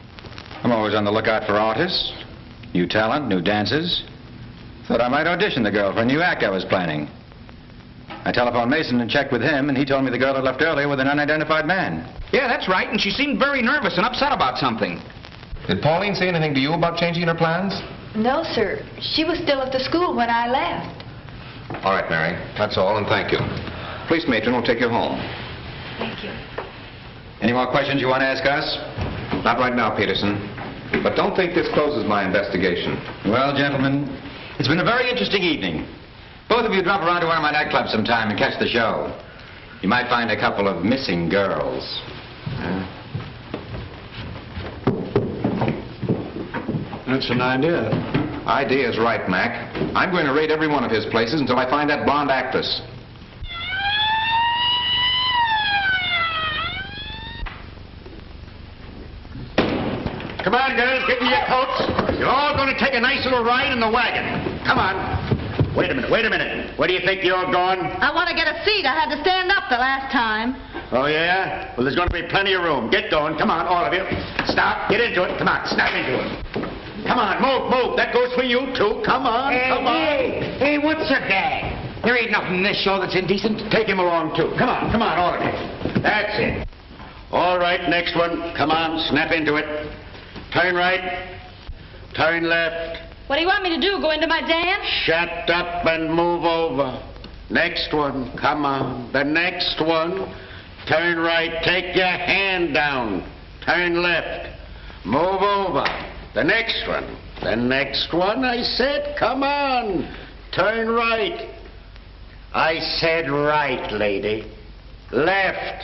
E: I'm always on the lookout for artists. New talent, new dances. Thought I might audition the girl for a new act I was planning. I telephoned Mason and checked with him, and he told me the girl had left earlier with an unidentified man.
O: Yeah, that's right, and she seemed very nervous and upset about something.
C: Did Pauline say anything to you about changing her plans?
M: No, sir. She was still at the school when I left.
C: All right, Mary. That's all, and thank you. Police matron will take you home.
M: Thank you.
E: Any more questions you want to ask us?
C: Not right now, Peterson. But don't think this closes my investigation.
E: Well, gentlemen, it's been a very interesting evening. Both of you drop around to one of my nightclubs sometime and catch the show. You might find a couple of missing girls.
B: That's an idea.
C: Idea's right, Mac. I'm going to raid every one of his places until I find that blonde actress.
A: Come on, girls, get me your coats. You're all going to take a nice little ride in the wagon. Come on. Wait a minute. Where do you think you're going?
D: I want to get a seat. I had to stand up the last time.
A: Oh, yeah? Well, there's going to be plenty of room. Get going. Come on, all of you. Stop. Get into it. Come on, snap into it. Come on, move. That goes for you, too. Come on, come on.
P: Hey, what's the gag? There ain't nothing in this show that's indecent.
A: Take him along, too. Come on, all of you. That's it. All right, next one. Come on, snap into it. Turn right. Turn left.
D: What do you want me to do, go into my dance?
A: Shut up and move over. Next one. Come on. The next one. Turn right. Take your hand down. Turn left. Move over. The next one. The next one, I said. Come on. Turn right. I said right, lady. Left.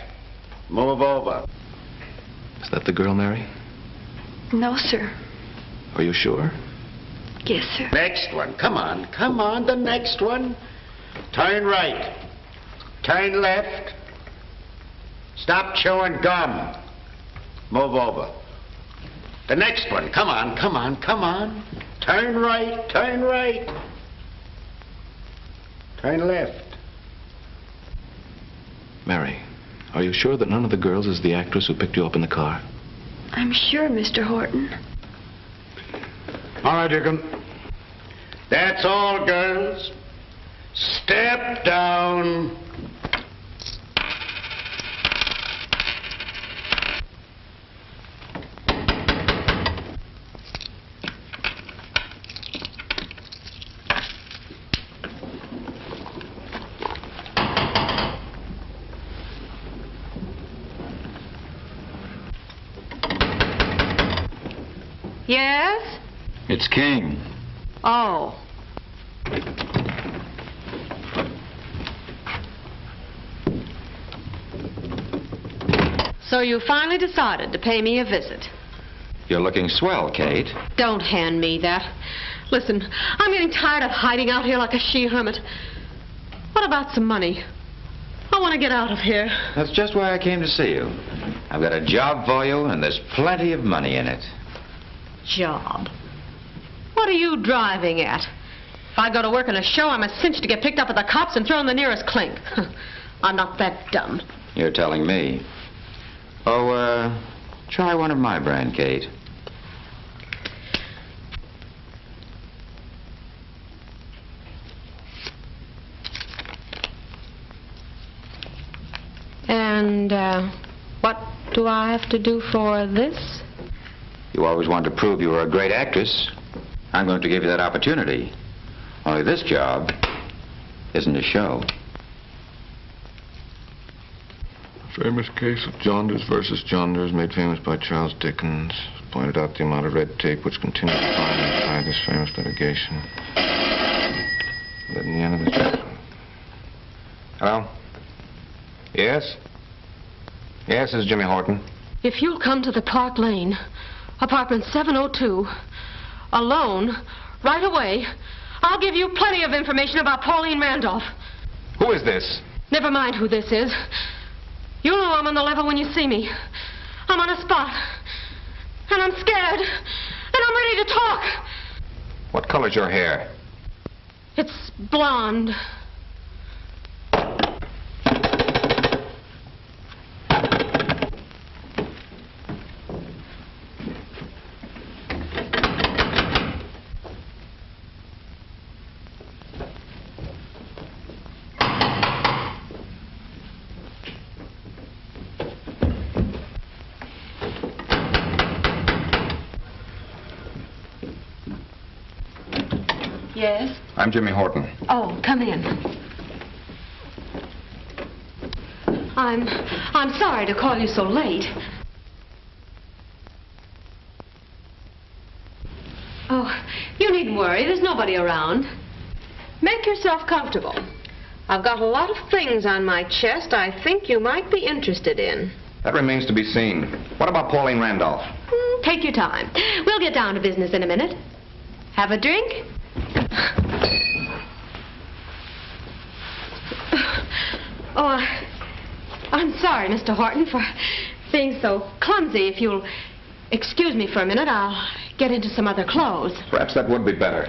A: Move over.
C: Is that the girl, Mary?
M: No, sir.
C: Are you sure?
M: Yes, sir.
A: Next one. Come on. The next one. Turn right. Turn left. Stop chewing gum. Move over. The next one. Come on. Turn right. Turn left.
C: Mary, are you sure that none of the girls is the actress who picked you up in the car?
M: I'm sure, Mr. Horton.
B: All right, Deacon.
A: That's all, girls. Step down.
H: Yes?
E: It's King.
H: Oh. So you finally decided to pay me a visit.
E: You're looking swell, Kate.
H: Don't hand me that. Listen, I'm getting tired of hiding out here like a she-hermit. What about some money? I want to get out of here.
E: That's just why I came to see you. I've got a job for you, and there's plenty of money in it.
H: Job? What are you driving at? If I go to work in a show, I'm a cinch to get picked up by the cops and thrown in the nearest clink. I'm not that dumb.
E: You're telling me. Oh, try one of my brand, Kate.
H: And, what do I have to do for this?
E: You always wanted to prove you were a great actress. I'm going to give you that opportunity. Only this job isn't a show.
C: Famous case of Jaunders versus Jaunders, made famous by Charles Dickens. Pointed out the amount of red tape which continued to find inside this famous litigation. Then the end of the chapter. Hello? Yes? Yes, this is Jimmy Horton.
H: If you'll come to the Park Lane, apartment 702, alone, right away, I'll give you plenty of information about Pauline Randolph.
C: Who is this?
H: Never mind who this is. You'll know I'm on the level when you see me. I'm on a spot. And I'm scared. And I'm ready to talk.
C: What color's your hair?
H: It's blonde. Yes?
C: I'm Jimmy Horton.
H: Oh, come in. I'm sorry to call you so late. Oh, you needn't worry. There's nobody around. Make yourself comfortable. I've got a lot of things on my chest I think you might be interested in.
C: That remains to be seen. What about Pauline Randolph?
H: Take your time. We'll get down to business in a minute. Have a drink? Oh, I'm sorry, Mr. Horton, for being so clumsy. If you'll excuse me for a minute, I'll get into some other clothes.
C: Perhaps that would be better.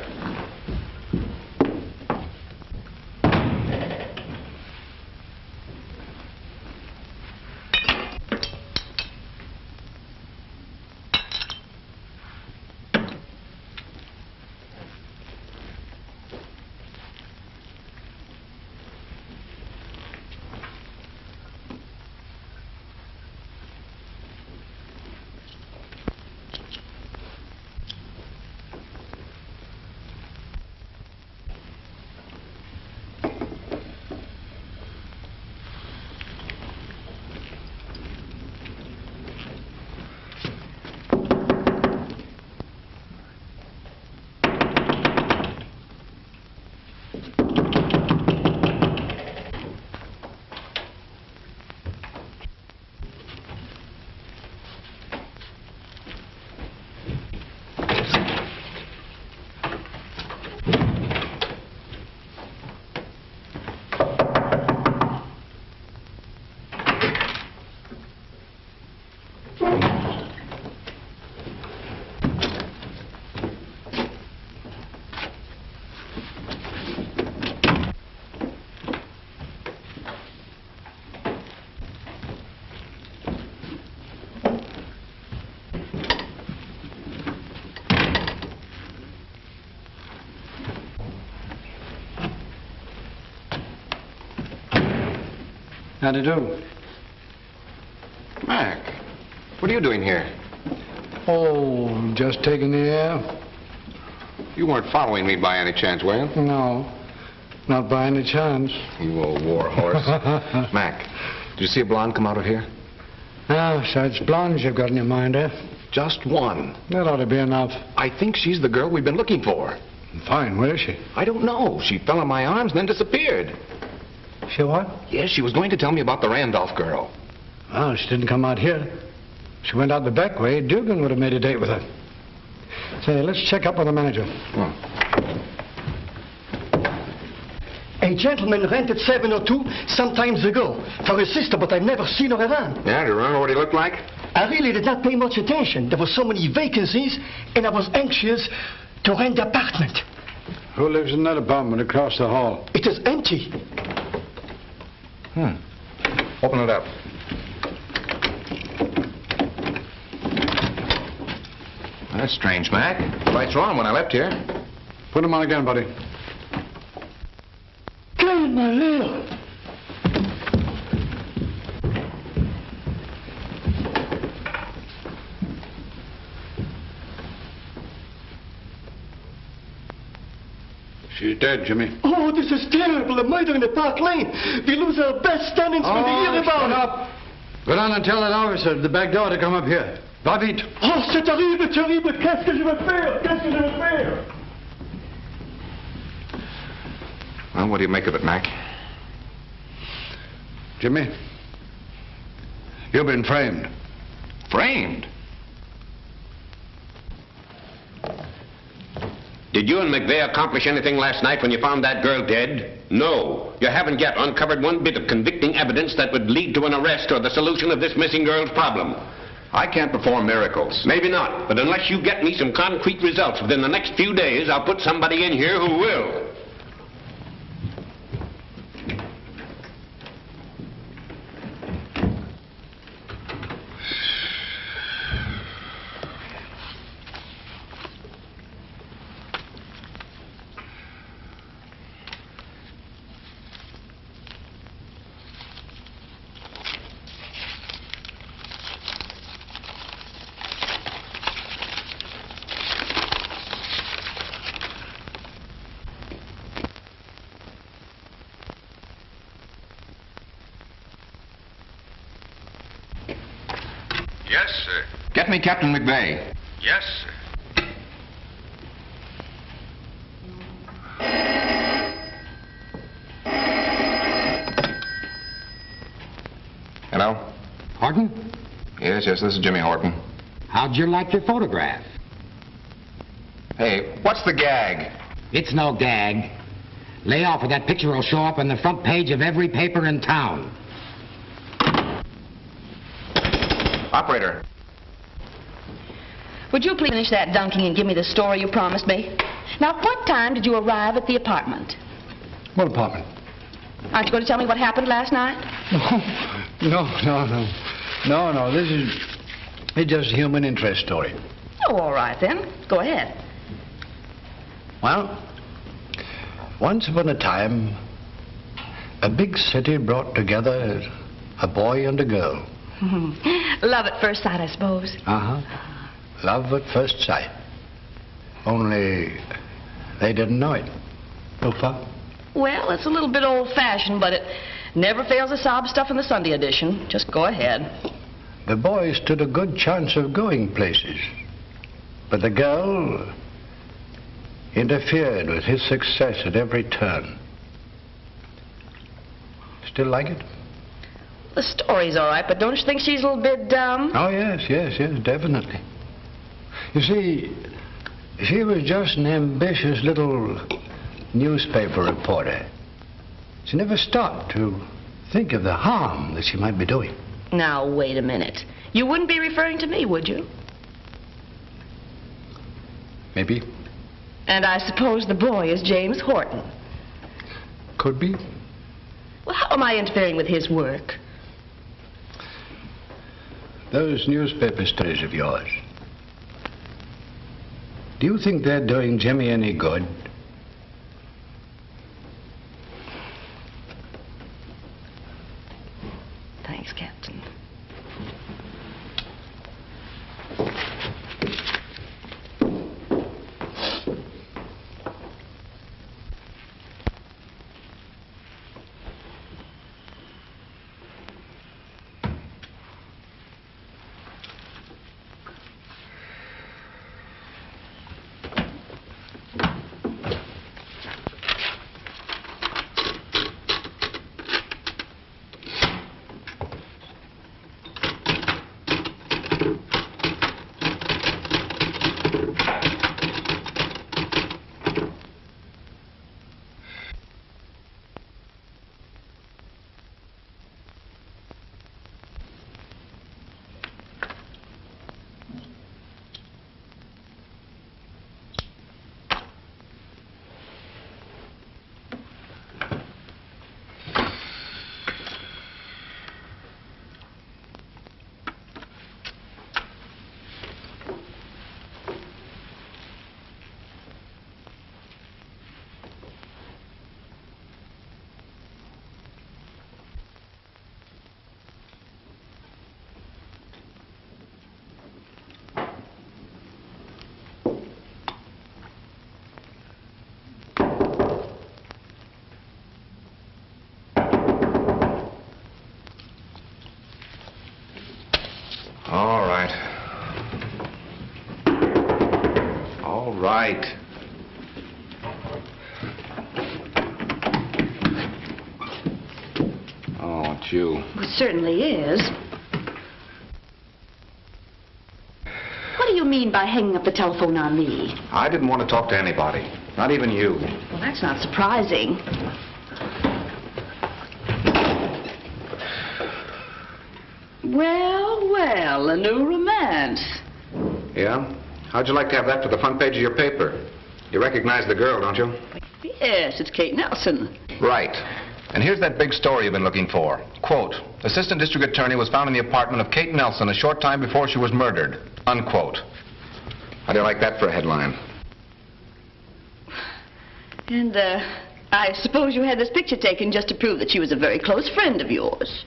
B: How do you do?
C: Mac, what are you doing here?
B: Oh, just taking the air.
C: You weren't following me by any chance, were you?
B: No, not by any chance.
C: You old war horse. Mac, did you see a blonde come out of here?
B: Ah, so it's blondes you've got in your mind, eh?
C: Just one.
B: That ought to be enough.
C: I think she's the girl we've been looking for.
B: Fine, where is she?
C: I don't know. She fell in my arms and then disappeared.
B: She what?
C: Yes, she was going to tell me about the Randolph girl.
B: Well, she didn't come out here. She went out the back way. Dugan would have made a date with her. Say, let's check up with the manager.
Q: A gentleman rented 702 some time ago for his sister, but I've never seen her around.
C: Yeah, do you remember what he looked like?
Q: I really did not pay much attention. There were so many vacancies, and I was anxious to rent the apartment.
B: Who lives in that apartment across the hall?
Q: It is empty.
C: Open it up. That's strange, Mac. Lights were on when I left here.
B: Put them on again, buddy.
Q: Galileo!
B: She's dead, Jimmy.
Q: Oh, this is terrible. A murder in the Park Lane. We lose our best standings for the year about
B: shut up. Go down and tell that officer at the back door to come up here. Va vite.
Q: Oh, c'est horrible, terrible. Qu'est-ce que je vais faire? Qu'est-ce que je vais faire?
C: Well, what do you make of it, Mac?
B: Jimmy, you've been framed.
C: Framed?
J: Did you and McVeigh accomplish anything last night when you found that girl dead? No. You haven't yet uncovered one bit of convicting evidence that would lead to an arrest or the solution of this missing girl's problem.
C: I can't perform miracles.
J: Maybe not, but unless you get me some concrete results within the next few days, I'll put somebody in here who will. Yes, sir.
C: Get me Captain McVeigh.
J: Yes, sir.
C: Hello?
R: Horton?
C: Yes, this is Jimmy Horton.
R: How'd you like your photograph?
C: Hey, what's the gag?
R: It's no gag. Lay off or that picture will show up on the front page of every paper in town.
C: Operator.
D: Would you please finish that dunking and give me the story you promised me? Now, what time did you arrive at the apartment?
B: What apartment?
D: Aren't you going to tell me what happened last night?
B: No. This is just a human interest story.
D: Oh, all right, then. Go ahead.
B: Well, once upon a time, a big city brought together a boy and a girl.
D: Love at first sight, I suppose.
B: Uh-huh. Love at first sight. Only they didn't know it. So far.
D: Well, it's a little bit old-fashioned, but it never fails to sob stuff in the Sunday edition. Just go ahead.
B: The boy stood a good chance of going places. But the girl interfered with his success at every turn. Still like it?
D: The story's all right, but don't you think she's a little bit dumb?
B: Oh, yes, definitely. You see, she was just an ambitious little newspaper reporter. She never stopped to think of the harm that she might be doing.
D: Now, wait a minute. You wouldn't be referring to me, would you?
B: Maybe.
D: And I suppose the boy is James Horton.
B: Could be.
D: Well, how am I interfering with his work?
B: Those newspaper stories of yours, do you think they're doing Jimmy any good?
D: Thanks, Captain.
C: All right. Oh, it's you.
D: It certainly is. What do you mean by hanging up the telephone on me?
C: I didn't want to talk to anybody. Not even you.
D: Well, that's not surprising. Well, a new romance.
C: Yeah? How'd you like to have that for the front page of your paper? You recognize the girl, don't you?
D: Yes, it's Kate Nelson.
C: Right. And here's that big story you've been looking for. Quote, Assistant District Attorney was found in the apartment of Kate Nelson a short time before she was murdered. Unquote. How do you like that for a headline?
D: And, I suppose you had this picture taken just to prove that she was a very close friend of yours.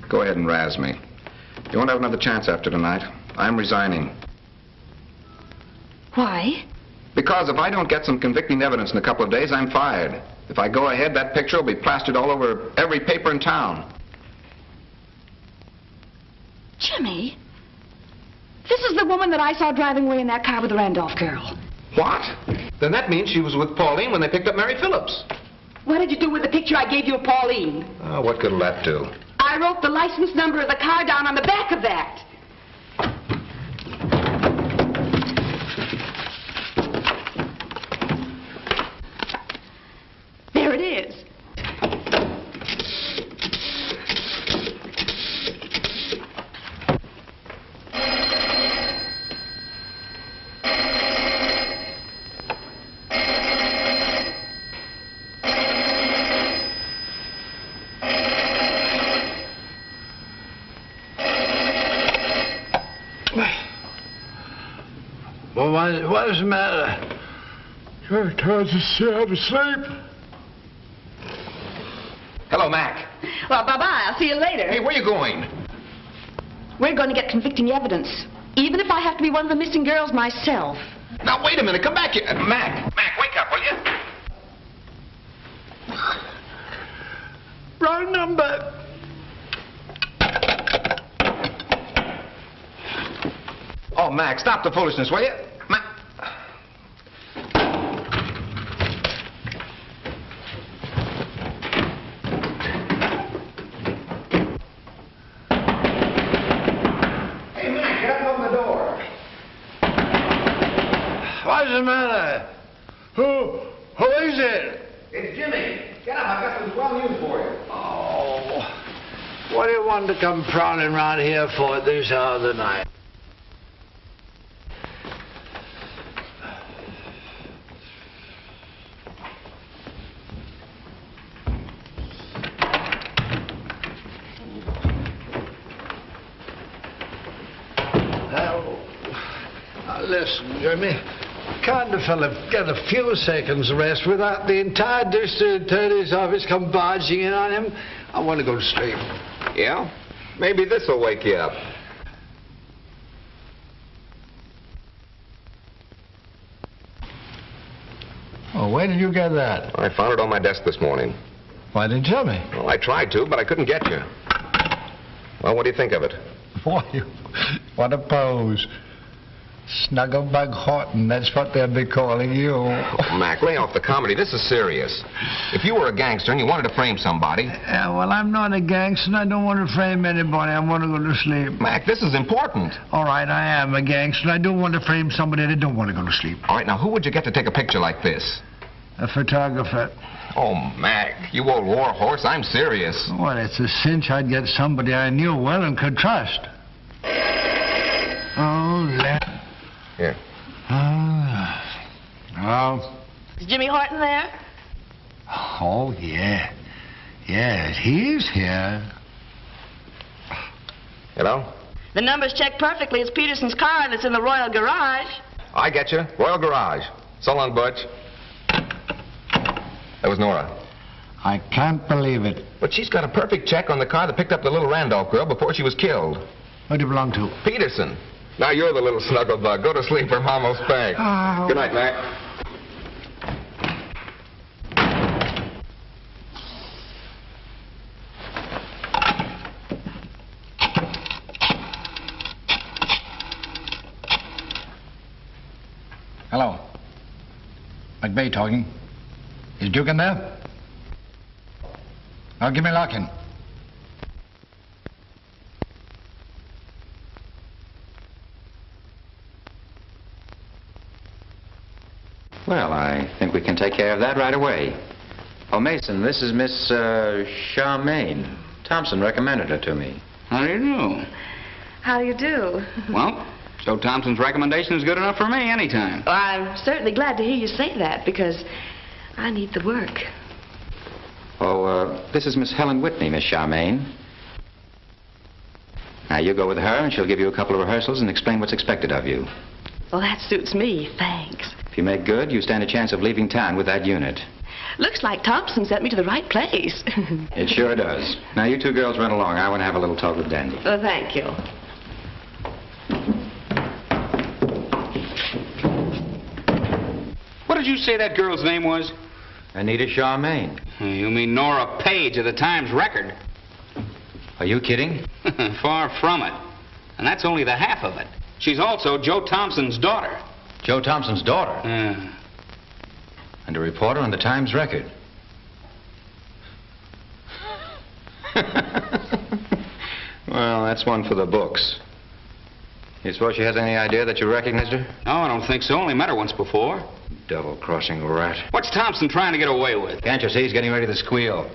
C: Go ahead and razz me. You won't have another chance after tonight. I'm resigning.
D: Why?
C: Because if I don't get some convicting evidence in a couple of days, I'm fired. If I go ahead, that picture will be plastered all over every paper in town.
D: Jimmy, is the woman that I saw driving away in that car with the Randolph girl.
C: What? Then that means she was with Pauline when they picked up Mary Phillips.
D: What did you do with the picture I gave you of Pauline?
C: Oh, what could that do?
D: I wrote the license number of the car down on the back of that. There it is.
B: Well, what's the matter? You're tired to sit to sleep.
C: Hello, Mac.
D: Well, bye-bye. I'll see you later.
C: Hey, where are you going?
D: We're going to get convicting evidence, even if I have to be one of the missing girls myself.
C: Now, wait a minute. Come back here. Mac. Mac, wake up, will you?
B: Wrong number.
C: Oh, Mac, stop the foolishness, will you? Mac. Hey, Mac, get up and open the door.
B: What's the matter? Who is it?
C: It's Jimmy. Get up, I've got some swell news for you.
B: Oh, what do you want to come prowling around here for at this hour of the night? Listen, Jimmy, can't a fella get a few seconds rest without the entire district attorney's office come barging in on him? I want to go to sleep.
C: Yeah? Maybe this will wake you up.
B: Oh, where did you get that?
C: I found it on my desk this morning.
B: Why didn't you tell me?
C: Well, I tried to, but I couldn't get you. Well, what do you think of it?
B: Boy, what a pose. Snugglebug Horton, that's what they'll be calling you.
C: Oh, Mac, lay off the comedy. This is serious. If you were a gangster and you wanted to frame somebody...
B: Yeah, well, I'm not a gangster and I don't want to frame anybody. I want to go to sleep.
C: Mac, this is important.
B: All right, I am a gangster and I don't want to frame somebody that don't want to go to sleep.
C: All right, now, who would you get to take a picture like this?
B: A photographer.
C: Oh, Mac, you old war horse, I'm serious.
B: Well, it's a cinch I'd get somebody I knew well and could trust. Oh,
C: Here.
B: Oh.
D: Is Jimmy Horton there?
B: Oh, yeah. Yes, he's here.
C: Hello?
D: The number's checked perfectly. It's Peterson's car and it's in the Royal Garage.
C: I get you. Royal Garage. So long, Butch. That was Nora.
B: I can't believe it.
C: But she's got a perfect check on the car that picked up the little Randolph girl before she was killed.
B: Who do you belong to?
C: Peterson. Now you're the little snugglebug. Go to sleep or Mom will spank.
B: Oh.
C: Good night, Mac.
B: Hello. McVeigh talking. Is Duke in there? Now give me Larkin.
E: Well, I think we can take care of that right away. Oh, Mason, this is Miss Charmaine. Thompson recommended her to me.
O: How do you do?
D: How do you do?
O: Well, Joe Thompson's recommendation is good enough for me anytime.
D: Well, I'm certainly glad to hear you say that because I need the work.
E: Oh, this is Miss Helen Whitney, Miss Charmaine. Now, you go with her, and she'll give you a couple of rehearsals and explain what's expected of you.
D: Well, that suits me, thanks.
E: If you make good, you stand a chance of leaving town with that unit.
D: Looks like Thompson sent me to the right place.
E: It sure does. Now, you two girls run along. I want to have a little talk with Dandy.
D: Well, thank you.
O: What did you say that girl's name was?
E: Anita Charmaine.
O: You mean Nora Page of the Times Record.
E: Are you kidding?
O: Far from it. And that's only the half of it. She's also Joe Thompson's daughter.
E: Joe Thompson's daughter?
O: Yeah.
E: And a reporter on the Times Record. Well, that's one for the books. You suppose she has any idea that you recognized her?
O: No, I don't think so. Only met her once before.
E: Double-crossing rat.
O: What's Thompson trying to get away with?
E: Can't you see he's getting ready to squeal?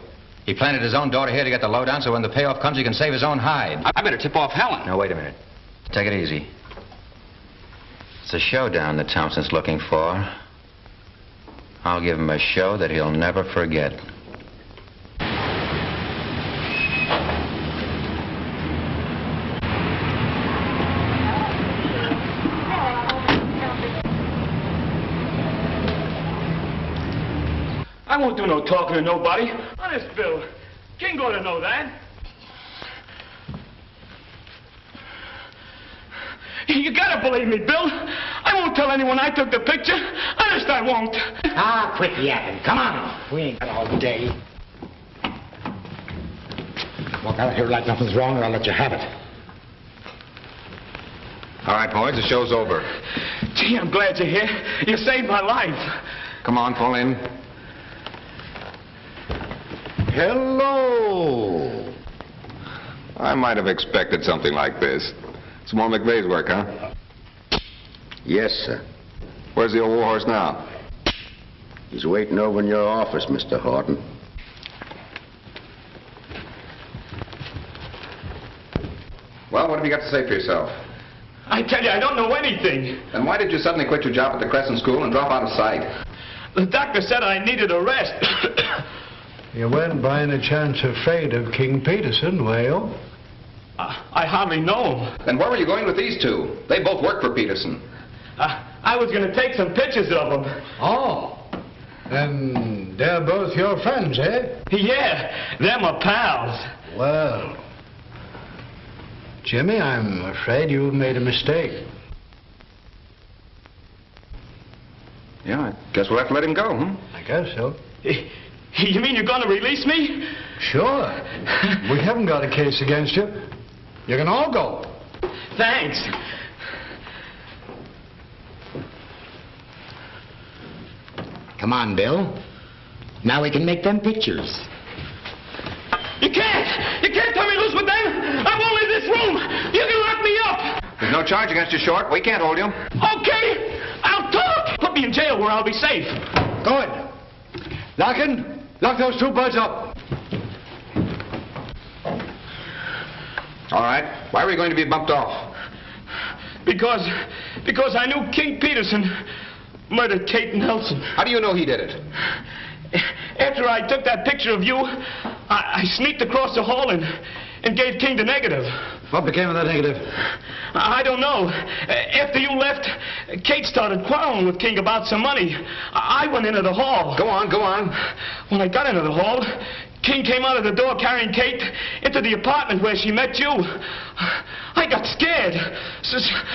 E: He planted his own daughter here to get the lowdown so when the payoff comes he can save his own hide.
O: I better tip off Helen.
E: Now, wait a minute. Take it easy. It's a showdown that Thompson's looking for. I'll give him a show that he'll never forget.
N: I won't do no talking to nobody. Honest, Bill. King ought to know that. You gotta believe me, Bill. I won't tell anyone I took the picture. Honest, I won't.
R: Ah, quit yapping. Come on. We ain't got all day. Walk out of here like nothing's wrong, or I'll let you have it.
C: All right, boys, the show's over.
N: Gee, I'm glad you're here. You saved my life.
C: Come on, pull in.
F: Hello.
C: I might have expected something like this. It's more McVeigh's work, huh?
A: Yes, sir.
C: Where's the old warhorse now?
A: He's waiting over in your office, Mr. Horton.
C: Well, what have you got to say for yourself?
N: I tell you, I don't know anything.
C: Then why did you suddenly quit your job at the Crescent School and drop out of sight?
N: The doctor said I needed a rest.
B: You weren't by any chance afraid of King Peterson, were you?
N: I hardly know him.
C: Then where were you going with these two? They both work for Peterson.
N: I was going to take some pictures of them.
B: Oh. Then they're both your friends, eh?
N: Yeah, they're my pals.
B: Well, Jimmy, I'm afraid you've made a mistake.
C: Yeah, I guess we'll have to let him go,
B: I guess so.
N: You mean you're going to release me?
B: Sure. We haven't got a case against you. You can all go.
N: Thanks.
R: Come on, Bill. Now we can make them pictures.
N: You can't! You can't turn me loose with them! I won't leave this room! You can lock me up!
C: There's no charge against you, Short. We can't hold you.
N: Okay! I'll talk! Put me in jail where I'll be safe.
B: Good. Larkin, lock those two birds up.
C: All right. Why were you going to be bumped off?
N: Because I knew King Peterson murdered Kate Nelson.
C: How do you know he did it?
N: After I took that picture of you, I sneaked across the hall and gave King the negative.
B: What became of that negative?
N: I don't know. After you left, Kate started quarreling with King about some money. I went into the hall.
C: Go on, go on.
N: When I got into the hall, King came out of the door carrying Kate into the apartment where she met you. I got scared,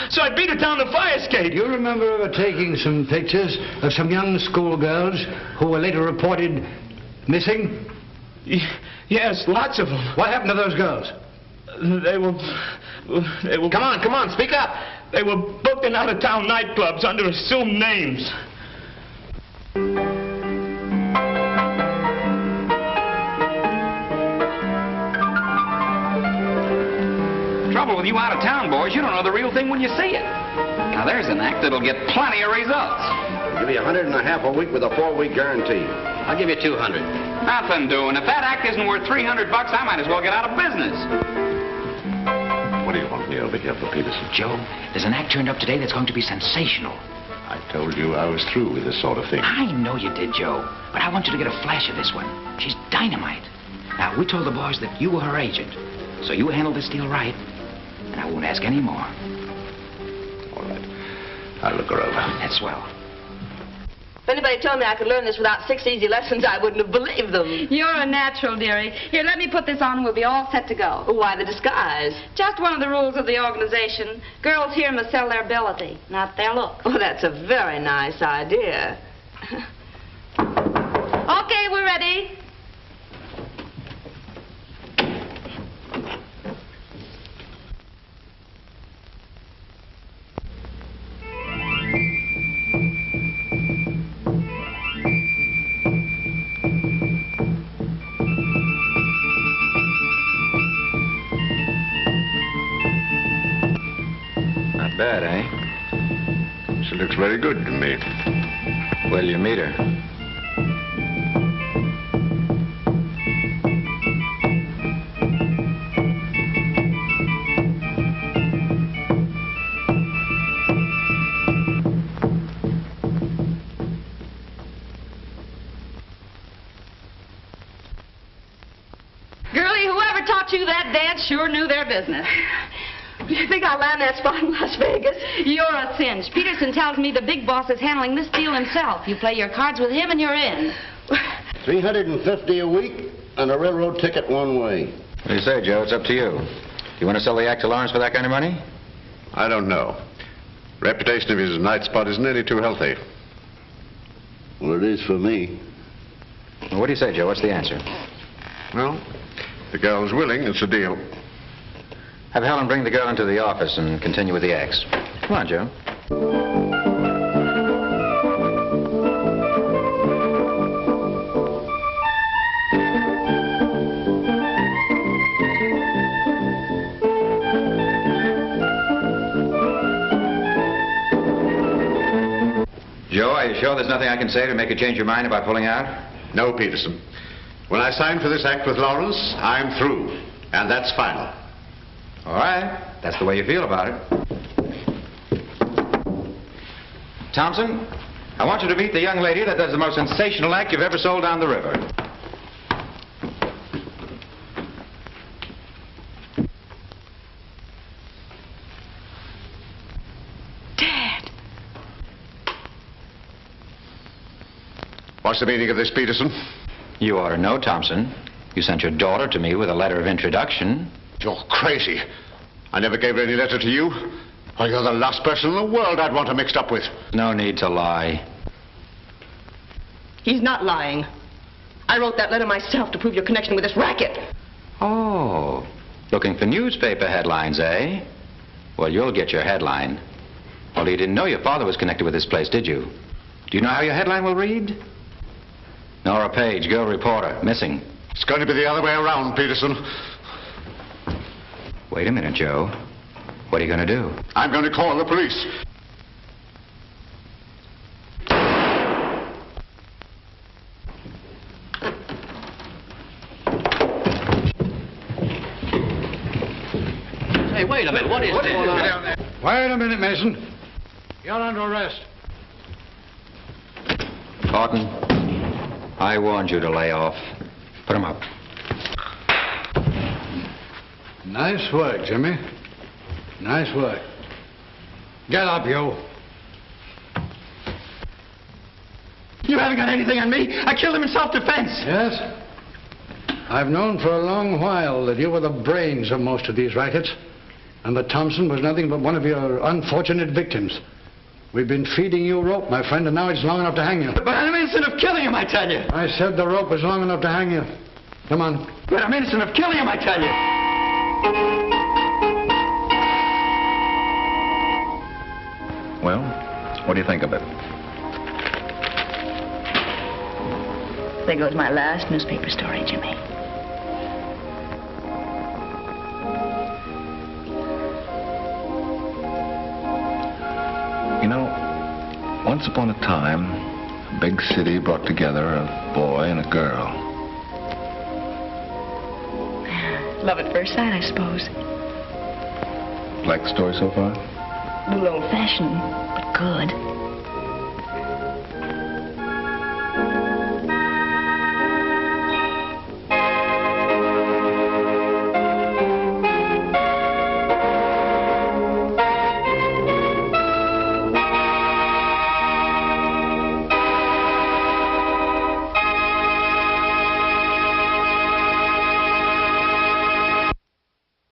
N: so I beat her down the fire escape.
B: You remember taking some pictures of some young schoolgirls who were later reported missing?
N: Yes, lots of them.
B: What happened to those girls?
N: They were...
C: Come on, speak up.
N: They were booked in out-of-town nightclubs under assumed names.
O: Trouble with you out-of-town boys, you don't know the real thing when you see it. Now, there's an act that'll get plenty of results.
A: I'll give you $100.50 a week with a 4-week guarantee.
E: I'll give you $200.
O: Nothing doing. If that act isn't worth $300, I might as well get out of business.
F: What do you want me over here for, Peterson?
E: Joe, there's an act turned up today that's going to be sensational.
F: I told you I was through with this sort of thing.
E: I know you did, Joe, but I want you to get a flash of this one. She's dynamite. Now, we told the boys that you were her agent, so you handle this deal right, and I won't ask any more.
F: All right. I'll look her over.
E: That's swell.
D: If anybody told me I could learn this without 6 easy lessons, I wouldn't have believed them.
S: You're a natural, dearie. Here, let me put this on and we'll be all set to go.
D: Why the disguise?
S: Just one of the rules of the organization. Girls here must sell their ability, not their look.
D: Well, that's a very nice idea.
S: Okay, we're ready.
E: bad, eh?
F: She looks very good to me.
E: Where'll you meet her?
D: Girlie, whoever taught you that dance sure knew their business.
G: Do you think I'll land that spot in Las Vegas?
D: You're a cinch. Peterson tells me the big boss is handling this deal himself. You play your cards with him and you're in.
A: $350 a week and a railroad ticket one way.
E: What do you say, Joe? It's up to you. You want to sell the act to Lawrence for that kind of money?
F: I don't know. Reputation of his night spot isn't any too healthy.
A: Well, it is for me.
E: Well, what do you say, Joe? What's the answer?
F: Well, the girl's willing. It's a deal.
E: Have Helen bring the girl into the office and continue with the acts. Come on, Joe. Joe, are you sure there's nothing I can say to make you change your mind about pulling out?
F: No, Peterson. When I signed for this act with Lawrence, I'm through. And that's final.
E: All right. That's the way you feel about it. Thompson, I want you to meet the young lady that does the most sensational act you've ever sold down the river.
G: Dad.
F: What's the meaning of this, Peterson?
E: You ought to know, Thompson. You sent your daughter to me with a letter of introduction.
F: You're crazy. I never gave any letter to you. Well, you're the last person in the world I'd want her mixed up with.
E: No need to lie.
D: He's not lying. I wrote that letter myself to prove your connection with this racket.
E: Oh, looking for newspaper headlines, eh? Well, you'll get your headline. Well, you didn't know your father was connected with this place, did you? Do you know how your headline will read? Nora Page, girl reporter, missing.
F: It's going to be the other way around, Peterson.
E: Wait a minute, Joe. What are you going to do?
F: I'm going to call the police.
N: Hey, wait a minute. What is going on?
B: Wait a minute, Mason. You're under arrest.
E: Horton, I warned you to lay off. Put him up.
B: Nice work, Jimmy. Nice work. Get up, you.
Q: You haven't got anything on me. I killed him in self-defense.
B: Yes? I've known for a long while that you were the brains of most of these rackets, and that Thompson was nothing but one of your unfortunate victims. We've been feeding you rope, my friend, and now it's long enough to hang you.
Q: But I'm innocent of killing him, I tell you.
B: I said the rope was long enough to hang you. Come on.
Q: But I'm innocent of killing him, I tell you.
C: Well, what do you think of it?
D: There goes my last newspaper story, Jimmy.
C: You know, once upon a time, a big city brought together a boy and a girl.
D: Love at first sight, I suppose.
C: Like the story so far?
D: A little old-fashioned, but good.